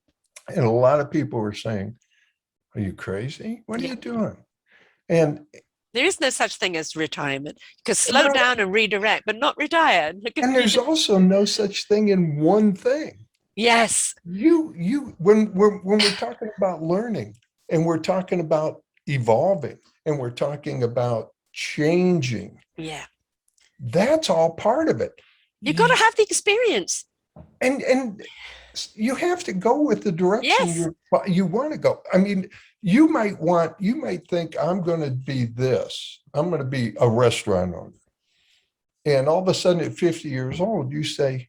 And a lot of people were saying, are you crazy? What are you doing? And there is no such thing as retirement. You can slow down and redirect, but not retire. And there's also no such thing in one thing. Yes. When we're talking about learning and we're talking about evolving and we're talking about changing. Yeah. That's all part of it. You got to have the experience. And you have to go with the direction Yes. you want to go. I mean, you might think I'm going to be this. I'm going to be a restaurant owner. And all of a sudden at 50 years old, you say,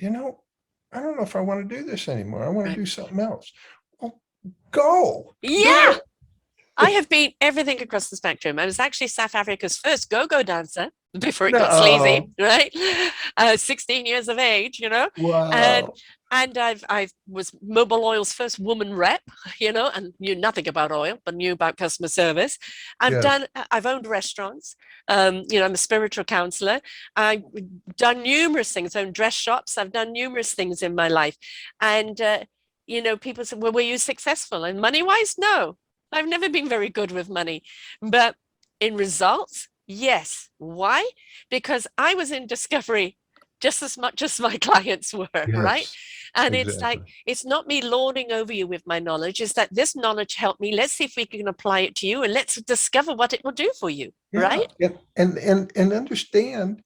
I don't know if I want to do this anymore. I want to do something else. Well, go. Yeah. I have been everything across the spectrum. I was actually South Africa's first go-go dancer before it got sleazy, right? 16 years of age, Wow. And I was Mobil Oil's first woman rep, and knew nothing about oil, but knew about customer service. I've owned restaurants. I'm a spiritual counselor. I've done numerous things. I've owned dress shops. I've done numerous things in my life. And, people say, well, were you successful? And money-wise, no. I've never been very good with money, but in results, yes. Why? Because I was in discovery just as much as my clients were, right? And It's like, it's not me lording over you with my knowledge. It's that this knowledge helped me. Let's see if we can apply it to you and let's discover what it will do for you, right? And understand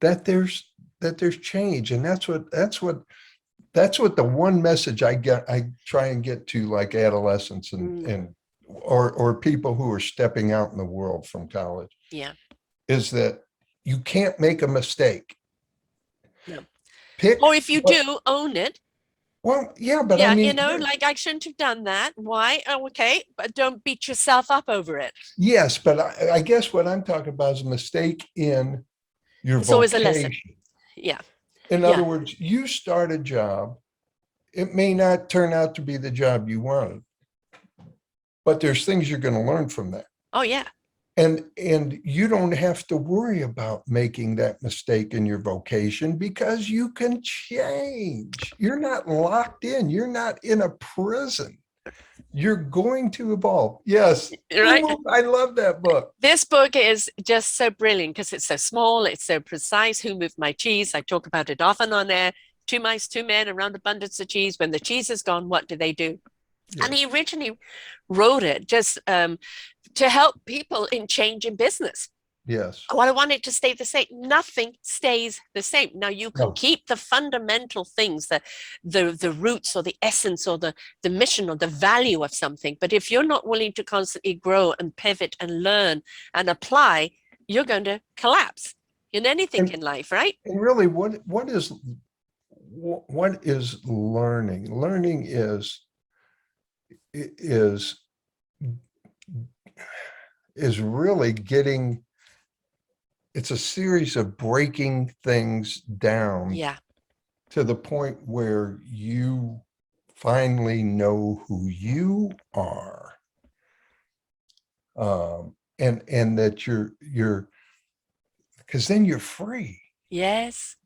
that there's change. And that's what the one message I try and get to, like adolescents or people who are stepping out in the world from college. Yeah. Is that you can't make a mistake. No. Or if you do, own it. Well, yeah, but I mean, like I shouldn't have done that. Why? Oh, okay. But don't beat yourself up over it. Yes, but I guess what I'm talking about is a mistake in your vocation. Always a lesson. Yeah. In other words, you start a job. It may not turn out to be the job you wanted, but there's things you're going to learn from that. Oh, yeah. And you don't have to worry about making that mistake in your vocation because you can change. You're not locked in. You're not in a prison. You're going to evolve. Yes. Right. I love that book. This book is just so brilliant because it's so small. It's so precise. Who moved my cheese? I talk about it often on there. 2 mice, 2 men around abundance of cheese. When the cheese is gone, what do they do? Yes. And he originally wrote it just to help people in change in business. Yes. Well, I want it to stay the same. Nothing stays the same. Now you can keep the fundamental things, the roots or the essence or the mission or the value of something. But if you're not willing to constantly grow and pivot and learn and apply, you're going to collapse. in anything And, in life, right? and really, what is learning? Learning is is really getting, it's a series of breaking things down Yeah. to the point where you finally know who you are. And that you're, because then you're free. Yes.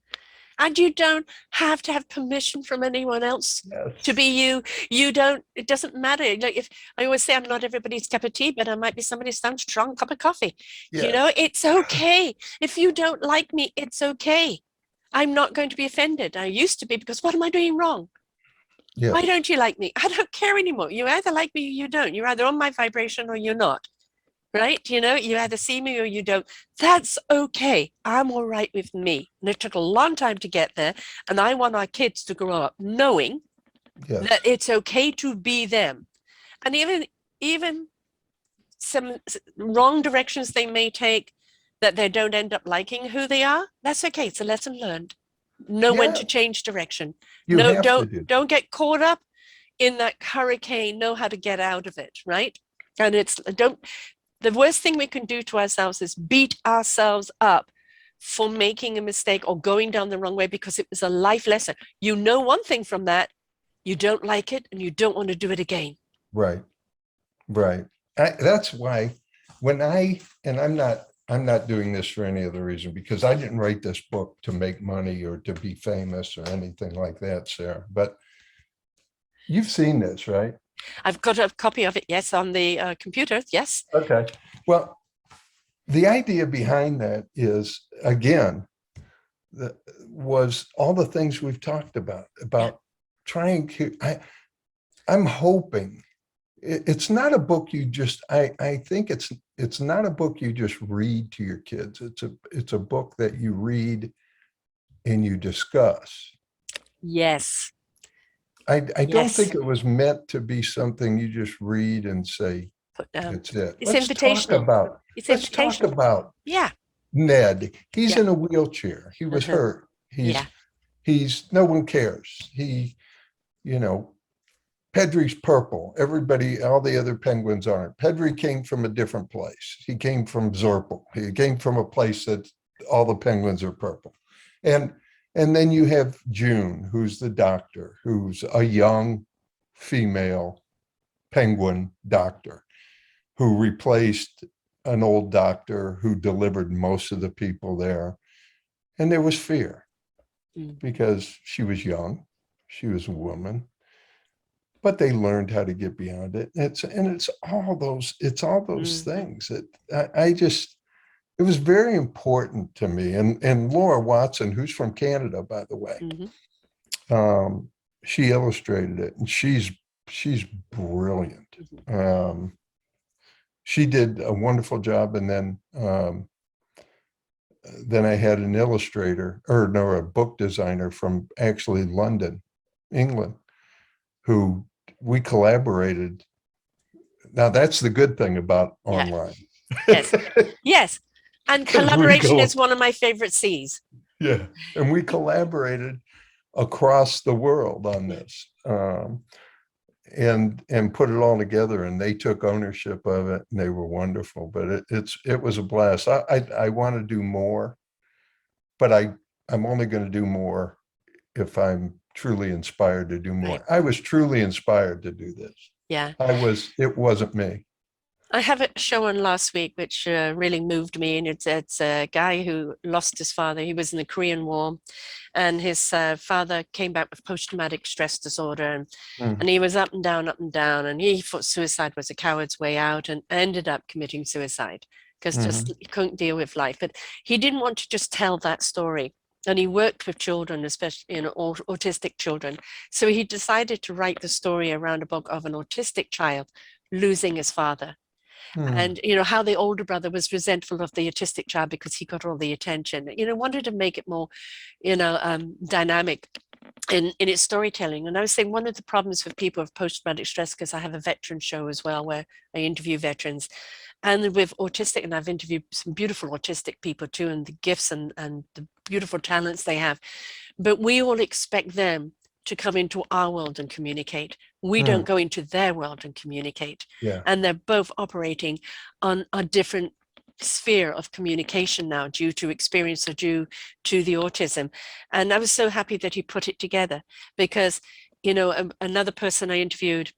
And you don't have to have permission from anyone else to Yes. be you. You don't, it doesn't matter. Like, if I always say I'm not everybody's cup of tea, but I might be somebody's strong cup of coffee. You Yes. know, it's okay. If you don't like me, it's okay. I'm not going to be offended. I used to be, because what am I doing wrong? Why Yes. don't you like me? I don't care anymore. You either like me or you don't. You're either on my vibration or you're not. Right? You know, you either see me or you don't. That's okay. I'm all right with me. And it took a long time to get there. And I want our kids to grow up knowing that Yes. it's okay to be them. And even some wrong directions they may take, that they don't end up liking who they are, that's okay. It's a lesson learned. Know when Yeah. to change direction. You No, have to don't do. don't get caught up in that hurricane. Know how to get out of it, right? And it's don't the worst thing we can do to ourselves is beat ourselves up for making a mistake or going down the wrong way, because it was a life lesson. You know one thing from that, you don't like it and you don't want to do it again. Right. Right. That's why when and I'm not doing this for any other reason, because I didn't write this book to make money or to be famous or anything like that, Sarah. But you've seen this, right? I've got a copy of it, yes, on the computer, yes. Okay. Well, the idea behind that is, again, was all the things we've talked Yeah. about trying to, I'm hoping it's not a book you just, I think it's not a book you just read to your kids. It's a book that you read and you discuss. Yes. I don't Yes. think it was meant to be something you just read and say, Put down. that's it. It's invitational. It's Let's talk invitational. about Yeah. Ned. He's Yeah. in a wheelchair. He was Uh-huh. hurt. Yeah. He's no one cares. You know, Pedry's purple. Everybody, all the other penguins aren't. Pedry came from a different place. He came from Zorpal. He came from a place that all the penguins are purple. And and then you have June, who's the doctor, who's a young female penguin doctor who replaced an old doctor who delivered most of the people there. And there was fear because she was young, she was a woman, but they learned how to get beyond it. It's all those Mm-hmm. things that I just, it was very important to me. And Laura Watson, who's from Canada, by the way, Mm-hmm. um, she illustrated it, and she's brilliant. She did a wonderful job, and then I had an illustrator, or no, a book designer from actually London, England, who we collaborated. Now that's the good thing about Yeah. online. Yes. Yes. And Because we collaboration go, is one of my favorite C's. yeah, and we collaborated across the world on Yeah. this, and put it all together, and they took ownership of it, and they were wonderful. But it was a blast. I want to do more, but I'm only going to do more if I'm truly inspired to do Right. more. I was truly inspired to do this. Yeah. It wasn't me. I have a show on last week which really moved me, and it's a guy who lost his father. He was in the Korean War, and his father came back with post-traumatic stress disorder, and he was up and down, and he thought suicide was a coward's way out, and ended up committing suicide because just Mm-hmm. he couldn't deal with life. But he didn't want to just tell that story. And he worked with children, especially autistic children. So he decided to write the story around a book of an autistic child losing his father, Mm-hmm. and how the older brother was resentful of the autistic child because he got all the attention. Wanted to make it more dynamic. in its storytelling. And I was saying one of the problems with people with post-traumatic stress, because I have a veteran show as well where I interview veterans, and with autistic, and I've interviewed some beautiful autistic people too, and the gifts and the beautiful talents they have. But we all expect them to come into our world and communicate. We don't go into their world and communicate. Yeah. And they're both operating on a different sphere of communication now due to experience or due to the autism. And I was so happy that he put it together because, another person I interviewed,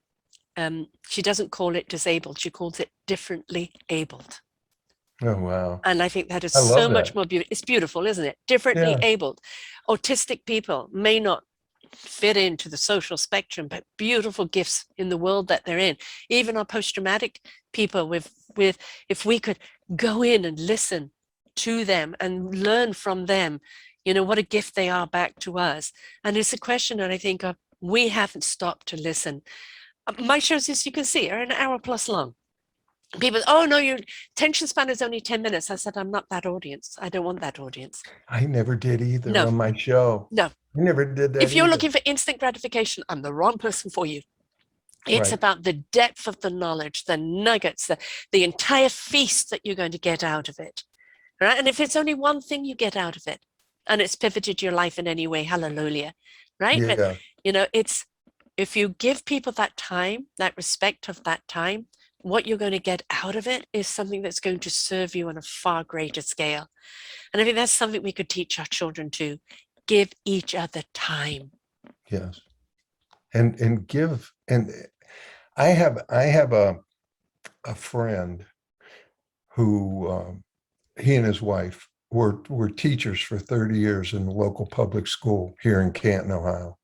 she doesn't call it disabled, she calls it differently abled. Oh, wow. And I think that is I love so much that. more beautiful. It's beautiful, isn't it? Differently Yeah. abled. Autistic people may not fit into the social spectrum, but beautiful gifts in the world that they're in. Even our post-traumatic people with if we could go in and listen to them and learn from them, what a gift they are back to us. And it's a question that I think we haven't stopped to listen. My shows, as you can see, are an hour plus long. People, oh no, your attention span is only 10 minutes. I said, I'm not that audience. I don't want that audience. I never did either No, on my show. no. I never did that If you're either. looking for instant gratification, I'm the wrong person for you. It's Right. about the depth of the knowledge, the nuggets, the entire feast that you're going to get out of it. Right. And if it's only one thing you get out of it and it's pivoted your life in any way, hallelujah. Right. Yeah. But, it's if you give people that time, that respect of that time, what you're going to get out of it is something that's going to serve you on a far greater scale. And I think that's something we could teach our children to give each other time. Yes. And give, and I have a friend who he and his wife were teachers for 30 years in the local public school here in Canton, Ohio.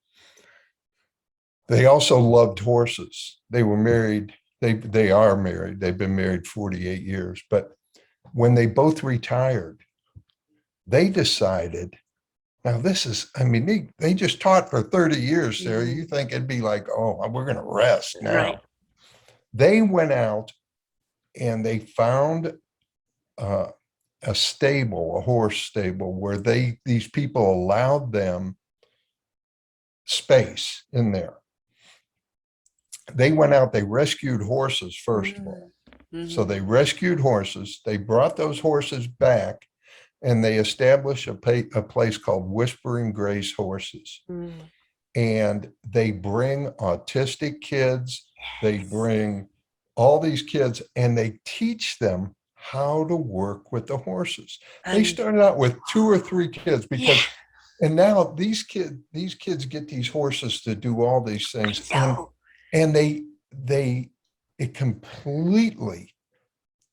They also loved horses. They were married. They are married. They've been married 48 years. But when they both retired, they decided, now this is, I mean, they just taught for 30 years, Sarah. You think it'd be like, oh, we're going to rest now. Right. They went out and they found a stable, a horse stable, where these people allowed them space in there. They went out, they rescued horses, first of all. So they rescued horses, they brought those horses back, and they established a place called Whispering Grace Horses. And they bring autistic kids, they bring all these kids, and they teach them how to work with the horses. They started out with 2 or 3 kids because, and now these kids get these horses to do all these things, and it completely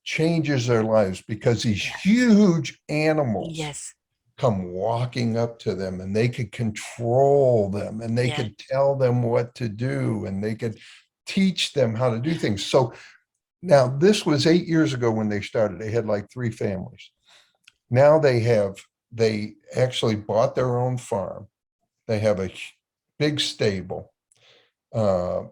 changes their lives because these huge animals come walking up to them, and they could control them, and they could tell them what to do, and they could teach them how to do things. So now this was 8 years ago when they started. They had like 3 families. Now they actually bought their own farm. They have a big stable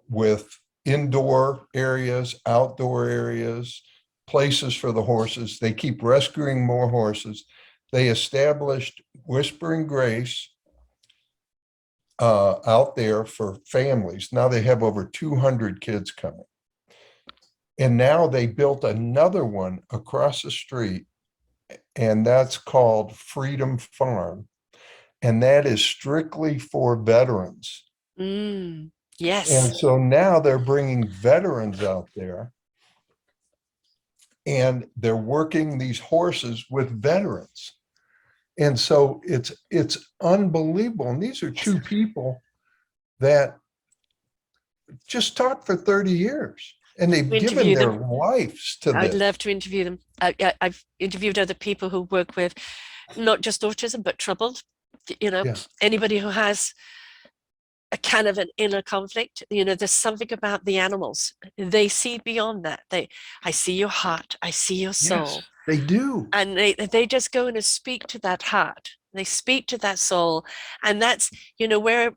with indoor areas, outdoor areas, places for the horses. They keep rescuing more horses. They established Whispering Grace out there for families. Now they have over 200 kids coming. And now they built another one across the street, and that's called Freedom Farm. And that is strictly for veterans. Yes. And so now they're bringing veterans out there, and they're working these horses with veterans. And so it's unbelievable. And these are 2 people that just taught for 30 years, and they've given their lives to this. I'd love to interview them. I've interviewed other people who work with not just autism, but troubled, anybody who has a kind of an inner conflict. There's something about the animals. They see beyond that. I see your heart. I see your soul. Yes, they do. And they just go in and speak to that heart. They speak to that soul. And that's, where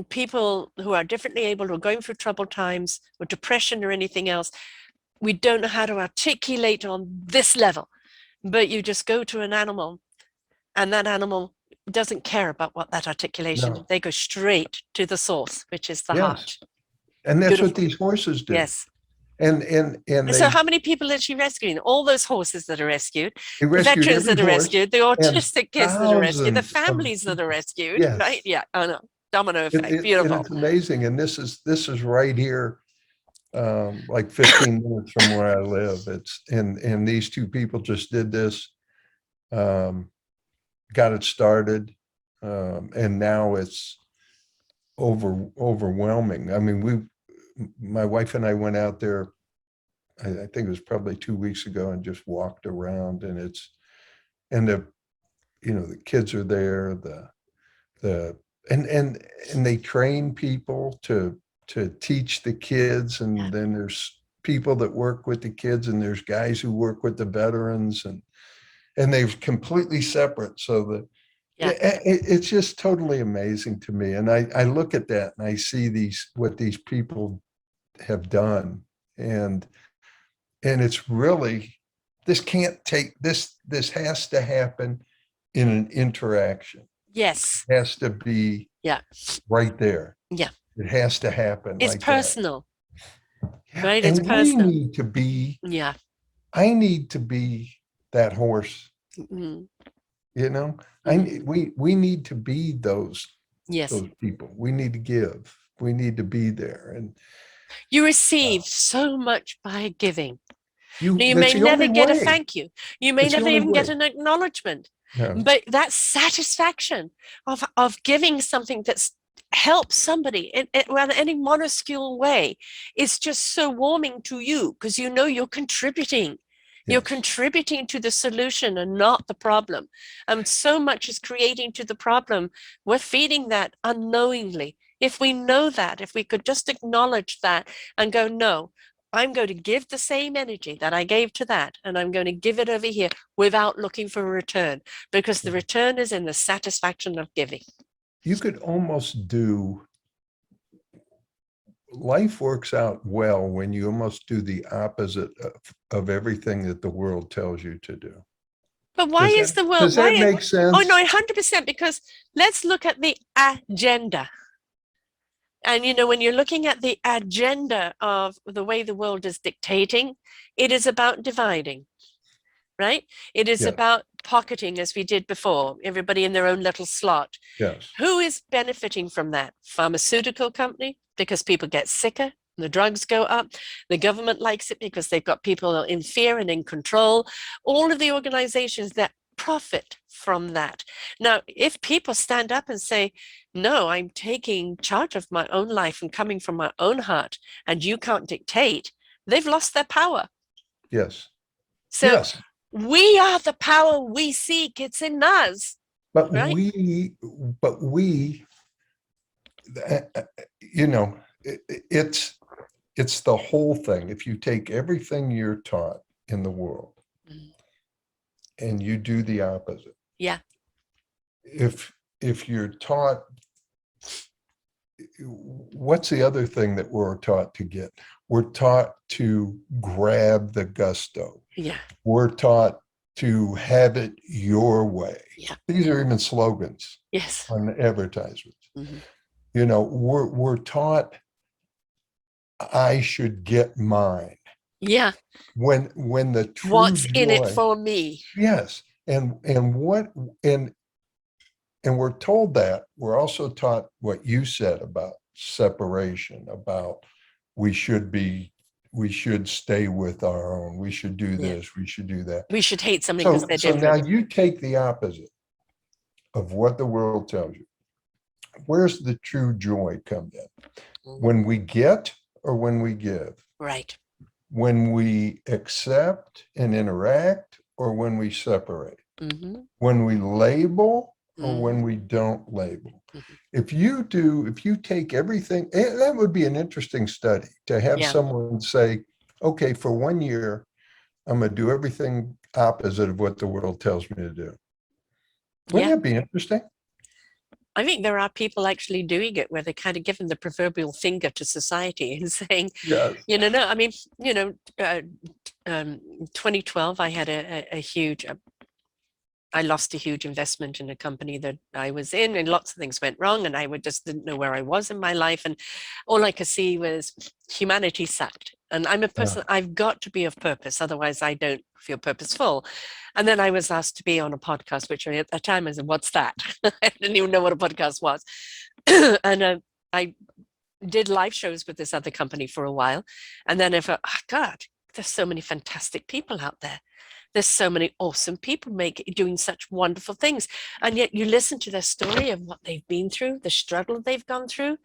people who are differently able, who are going through troubled times or depression or anything else, we don't know how to articulate on this level. But you just go to an animal, and that animal doesn't care about what that articulation is. No. They go straight to the source, which is the Yes. heart. And that's what Beautiful. these horses do. Yes. And So they how many people is she rescuing? All those horses that are rescued, the rescued veterans every that are horse rescued, the and autistic kids that are rescued, the thousands of families that are rescued, right? yes. Yeah, I know. Domino effect. And Beautiful. it's amazing. And this is right here, like 15 minutes from where I live. It's and these two people just did this, got it started, and now it's overwhelming. I mean, my wife and I went out there. I think it was probably 2 weeks ago, and just walked around, and the kids are there, and they train people to teach the kids, and then there's people that work with the kids, and there's guys who work with the veterans, and they're completely separate. So it's just totally amazing to me. And I look at that and I see what these people have done, and it's really, this can't take this has to happen in an interaction. Yes. It has to be right there. Yeah. It has to happen. It's like personal. that. Right? And It's personal. we need to be, Yeah. I need to be that horse. Mm-hmm. We need to be those Yes. people. We need to give. We need to be there. And you receive so much by giving. You that's may the never only get a way. thank you. You may It's the never only even get way. an acknowledgement. Yeah. But that satisfaction of giving something that's helps somebody in any minuscule way is just so warming to you, because you know you're contributing. You're Yes. contributing to the solution and not the problem. So much is creating to the problem. We're feeding that unknowingly. If we know that, if we could just acknowledge that and go, no, I'm going to give the same energy that I gave to that, and I'm going to give it over here without looking for a return, because the return is in the satisfaction of giving. You could almost do, life works out well when you almost do the opposite of everything that the world tells you to do. But why is the world? Does that make sense? Oh, no, 100%, because let's look at the agenda. And, when you're looking at the agenda of the way the world is dictating, it is about dividing, right? It is about pocketing, as we did before, everybody in their own little slot. Yes. Who is benefiting from that? Pharmaceutical company, because people get sicker, the drugs go up. The government likes it because they've got people in fear and in control. All of the organizations that profit from that. Now, if people stand up and say, no, I'm taking charge of my own life and coming from my own heart, and you can't dictate, they've lost their power. Yes. So we are the power we seek. It's in us. But right? It's the whole thing. If you take everything you're taught in the world and you do the opposite. Yeah. If you're taught, what's the other thing that we're taught to get? We're taught to grab the gusto. Yeah. We're taught to have it your way. Yeah. These are even slogans. Yes. On advertisements. Mm-hmm. We're taught, I should get mine. Yeah. When the true what's joy, in it for me? Yes. And we're told that. We're also taught what you said about separation, about we should stay with our own. We should do this. We should do that. We should hate something because they're different. different. Now you take the opposite of what the world tells you. Where's the true joy come in? When we get or when we give? Right. When we accept and interact or when we separate? Mm-hmm. When we label or when we don't label? Mm-hmm. If you take everything, that would be an interesting study to have someone say, okay, for 1 year, I'm going to do everything opposite of what the world tells me to do. Wouldn't that be interesting? I think there are people actually doing it where they're kind of giving the proverbial finger to society and saying, no, I mean, 2012, I had a huge, I lost a huge investment in a company that I was in, and lots of things went wrong, and I just didn't know where I was in my life. And all I could see was humanity sucked. And I'm a person, I've got to be of purpose, otherwise I don't feel purposeful. And then I was asked to be on a podcast, which at the time I said, what's that? I didn't even know what a podcast was. And I did live shows with this other company for a while. And then I thought, oh God, there's so many fantastic people out there. There's so many awesome people doing such wonderful things. And yet you listen to their story of what they've been through, the struggle they've gone through.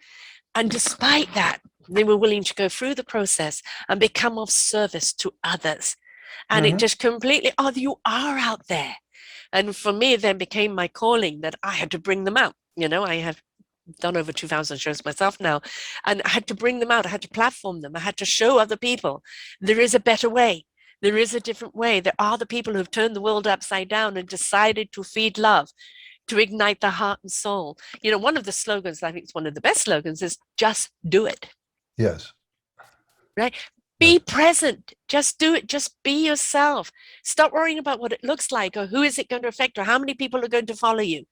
And despite that, they were willing to go through the process and become of service to others. And it just completely, oh, you are out there. And for me, it then became my calling that I had to bring them out. You know, I have done over 2,000 shows myself now, and I had to bring them out. I had to platform them. I had to show other people there is a better way. There is a different way. There are the people who've turned the world upside down and decided to feed love, to ignite the heart and soul. You know, one of the slogans, I think it's one of the best slogans, is just do it. Yes. Right? Be present. Just do it. Just be yourself. Stop worrying about what it looks like or who is it going to affect or how many people are going to follow you.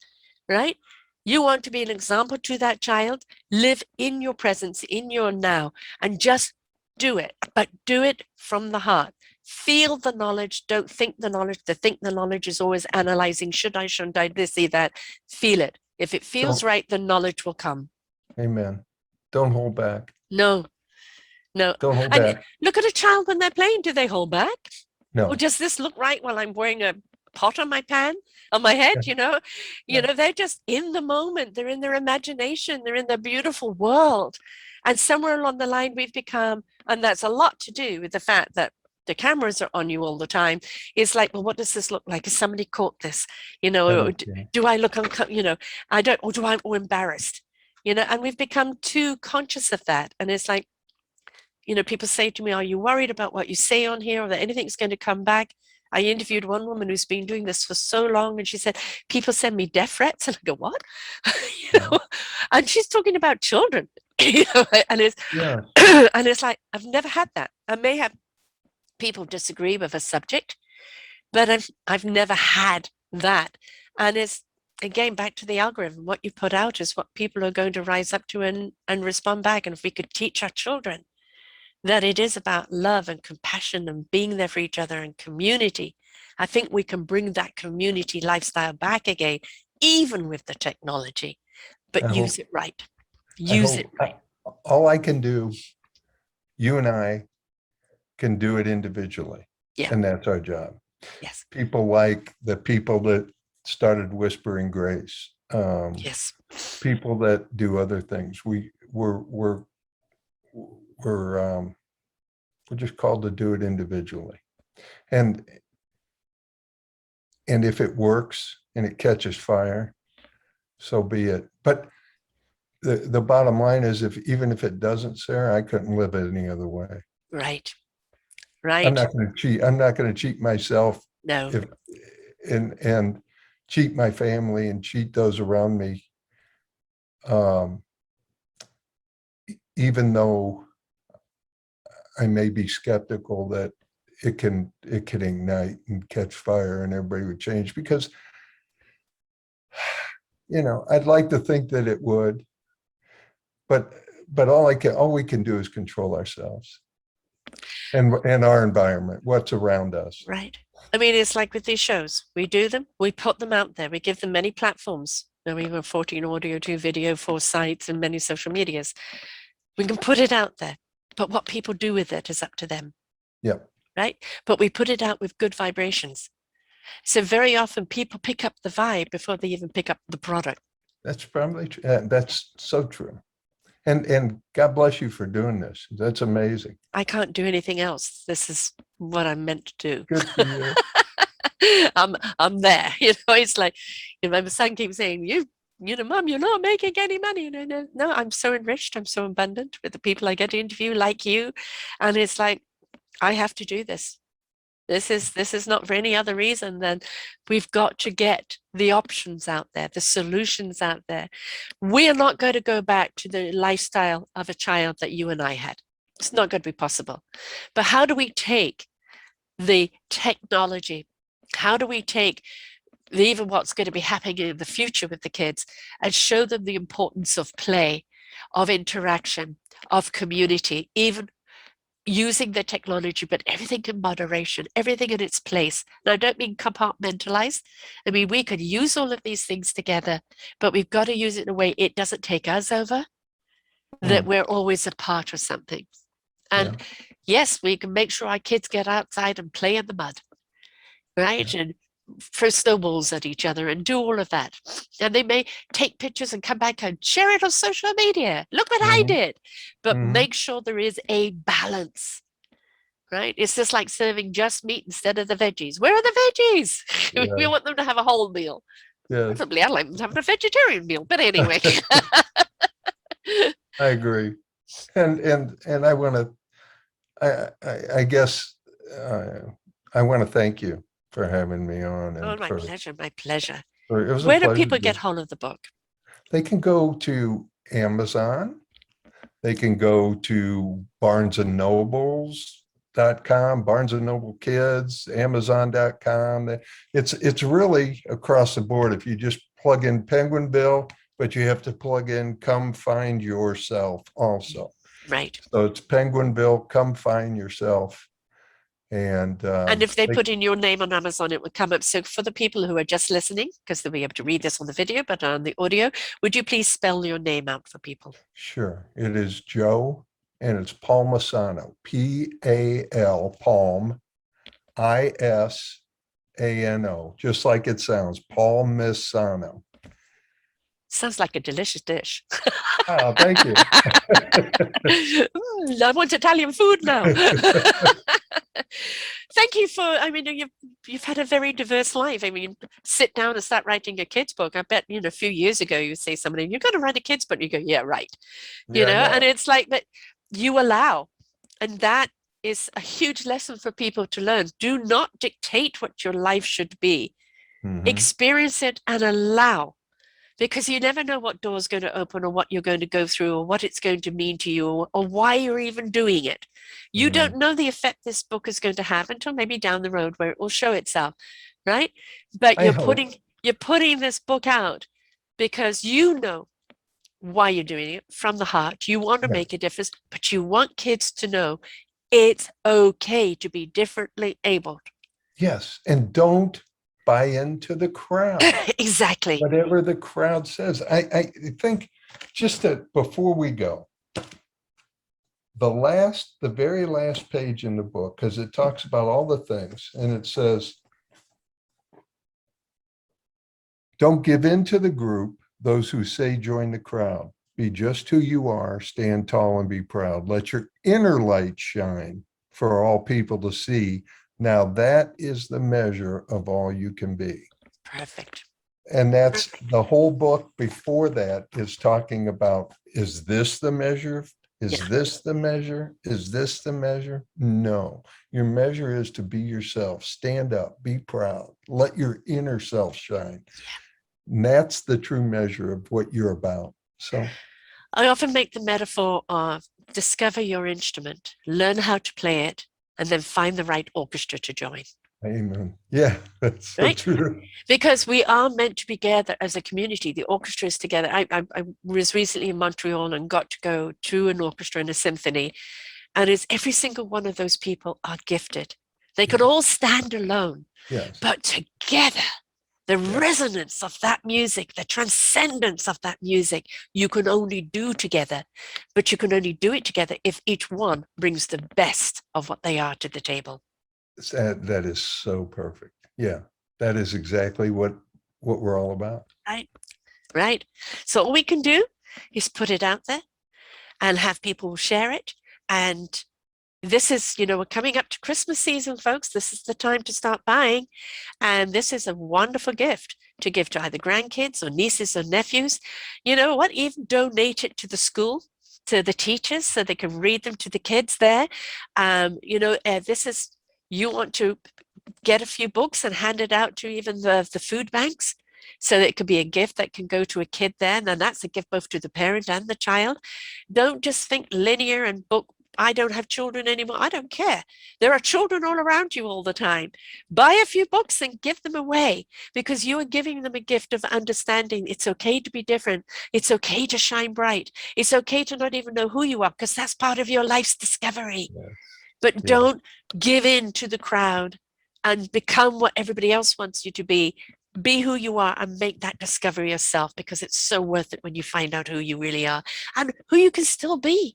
Right? You want to be an example to that child. Live in your presence, in your now, and just do it. But do it from the heart. Feel the knowledge. Don't think the knowledge. To think the knowledge is always analyzing. Should I, shouldn't I, this, that. Feel it. If it feels right, the knowledge will come. Amen. Don't hold back. No. Don't hold And back. look at a child when they're playing. Do they hold back? No. Or does this look right while I'm wearing a pot on my head? You know, they're just in the moment. They're in their imagination. They're in their beautiful world. And somewhere along the line, we've become, and that's a lot to do with the fact that the cameras are on you all the time. It's like, well, what does this look like? Has somebody caught this? You know, do I look, I don't, or do I, or embarrassed? You know, and we've become too conscious of that. And it's like, you know, people say to me, are you worried about what you say on here or that anything's going to come back? I interviewed one woman who's been doing this for so long, and she said, people send me death threats. And I go, what? And she's talking about children, and it's, and it's like, I've never had that. I may have people disagree with a subject, but I've never had that. And it's, again, back to the algorithm. What you put out is what people are going to rise up to and respond back. And if we could teach our children that it is about love and compassion and being there for each other and community, I think we can bring that community lifestyle back again, even with the technology, but use it right. Use it right. All I can do, you and I can do it individually. Yeah. And that's our job. Yes. People like the people that started Whispering Grace. Yes. People that do other things. We're just called to do it individually. And if it works and it catches fire, so be it. But the bottom line is, even if it doesn't, Sarah, I couldn't live it any other way. Right. I'm not going to cheat. I'm not going to cheat myself. No. And cheat my family and cheat those around me. Even though I may be skeptical that it can ignite and catch fire and everybody would change, because, you know, I'd like to think that it would, but all we can do is control ourselves and our environment, what's around us. Right. I mean, it's like with these shows, we do them, we put them out there, we give them many platforms. Now we have 14 audio, 2 video, 4 sites, and many social medias. We can put it out there, but what people do with it is up to them. Yeah. Right. But we put it out with good vibrations. So very often people pick up the vibe before they even pick up the product. That's probably true. That's so true. And God bless you for doing this. That's amazing. I can't do anything else. This is what I'm meant to do. Good for you. I'm there. You know, it's like, you know, my son keeps saying, you know, Mom, you're not making any money. No, I'm so enriched. I'm so abundant with the people I get to interview, like you. And it's like, I have to do this. This is not for any other reason than we've got to get the options out there, the solutions out there. We are not going to go back to the lifestyle of a child that you and I had. It's not going to be possible. But how do we take the technology? How do we take even what's going to be happening in the future with the kids, and show them the importance of play, of interaction, of community, even using the technology, but everything in moderation, everything in its place. Now, I don't mean compartmentalized. I mean, we could use all of these things together, but we've got to use it in a way it doesn't take us over, that Mm, we're always a part of something. yeah, And yes, we can make sure our kids get outside and play in the mud, right? yeah. And throw snowballs at each other and do all of that. And they may take pictures and come back and share it on social media. Look what I Mhm, did. But mhm, make sure there is a balance, right? It's just like serving just meat instead of the veggies. Where are the veggies? We yeah, want them to have a whole meal. yes. Preferably, I'd like them to have a vegetarian meal. But anyway, I agree. And I want to, I guess, uh, I want to thank you for having me on oh, and my pleasure, my pleasure. it was a Where do pleasure. people get hold of the book? They can go to Amazon. They can go to barnesandnobles.com, Barnes and Noble Kids, Amazon.com. It's really across the board. If you just plug in Penguinville, but you have to plug in Come Find Yourself also. Right. So it's Penguinville, Come Find Yourself. And And if they they, put in your name on Amazon, it would come up. So for the people who are just listening, because they'll be able to read this on the video, but on the audio, would you please spell your name out for people? sure, it is Joe and it's Palmisano, P-A-L, Palm, I-S-A-N-O, just like it sounds, Palmisano. Sounds like a delicious dish. Oh, thank you. I want Italian food now. Thank you for, I mean, you've had a very diverse life. I mean, sit down and start writing a kid's book. I bet, a few years ago you say somebody, you're going to write a kid's book. You go, yeah, right. Yeah, I And know. it's like that you allow. And that is a huge lesson for people to learn. Do not dictate what your life should be. Mhm. Experience it and allow, because you never know what door's going to open or what you're going to go through or what it's going to mean to you or why you're even doing it. You don't Mhm. know the effect this book is going to have until maybe down the road where it will show itself, right? But I you're hope. putting this book out because you know why you're doing it from the heart. You want to Yeah. make a difference, but you want kids to know it's okay to be differently abled. Yes. And don't buy into the crowd. Exactly. Whatever the crowd says. I think just that before we go, the very last page in the book, because it talks about all the things, and it says, don't give in to the group, those who say join the crowd. Be just who you are, stand tall and be proud. Let your inner light shine for all people to see. Now that is the measure of all you can be. Perfect. And that's Perfect. the whole book before that is talking about, is this the measure? Is Yeah. this the measure? Is this the measure? No, your measure is to be yourself, stand up, be proud, let your inner self shine. And that's the true measure of what you're about. So, I often make the metaphor of discover your instrument, learn how to play it, and then find the right orchestra to join, amen. Yeah, that's so right? true. Because we are meant to be together as a community. The orchestra is together. I was recently in Montreal and got to go to an orchestra and a symphony, and it's every single one of those people are gifted. They could Yeah, all stand alone, yes. but together, the Yeah. resonance of that music, the transcendence of that music, you can only do together. But you can only do it together if each one brings the best of what they are to the table. That is so perfect. Yeah, that is exactly what we're all about. Right? Right. So all we can do is put it out there and have people share it. And this is, we're coming up to Christmas season, folks. This is the time to start buying. And this is a wonderful gift to give to either grandkids or nieces or nephews. You know what? Even donate it to the school, to the teachers, so they can read them to the kids there. This is, you want to get a few books and hand it out to even the food banks. So that it could be a gift that can go to a kid there. And then that's a gift both to the parent and the child. Don't just think linear and book I don't have children anymore. I don't care. There are children all around you all the time. Buy a few books and give them away, because you are giving them a gift of understanding. It's okay to be different. It's okay to shine bright. It's okay to not even know who you are, because that's part of your life's discovery. Yes. But don't give in to the crowd and become what everybody else wants you to be. Be who you are and make that discovery yourself, because it's so worth it when you find out who you really are and who you can still be.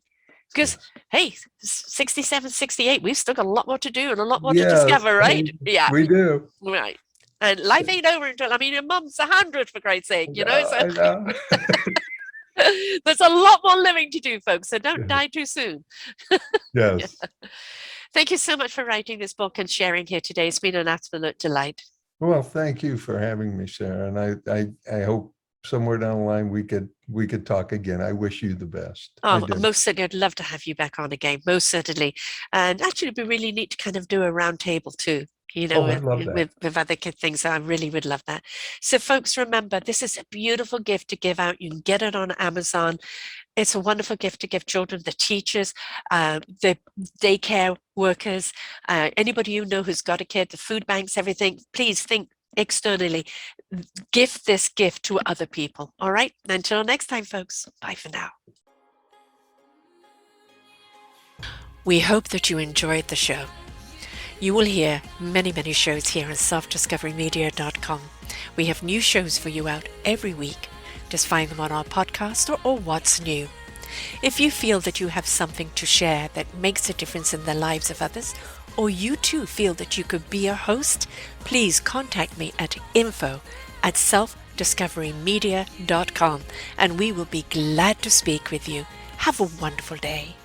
Because, hey, 67, 68, we've still got a lot more to do and a lot more to discover, right? Yeah, we do. right. And life ain't over until, I mean, your mum's 100, for Christ's sake, you know? So I know. there's a lot more living to do, folks. So don't die too soon. Yes. Thank you so much for writing this book and sharing here today. It's been an absolute delight. Well, thank you for having me, Sarah. And I hope somewhere down the line we could talk again. I wish you the best. Oh, most certainly. I'd love to have you back on again, most certainly. And actually, it'd be really neat to kind of do a round table too, you know, with other things. I really would love that. So folks, remember, this is a beautiful gift to give out. You can get it on Amazon. It's a wonderful gift to give children, the teachers, the daycare workers, anybody you know who's got a kid, the food banks, everything. Please think externally. Give this gift to other people. All right. Until next time, folks. Bye for now. We hope that you enjoyed the show. You will hear many, many shows here on selfdiscoverymedia.com. We have new shows for you out every week. Just find them on our podcast or What's New. If you feel that you have something to share that makes a difference in the lives of others, or you too feel that you could be a host, please contact me at info@selfdiscoverymedia.com and we will be glad to speak with you. Have a wonderful day.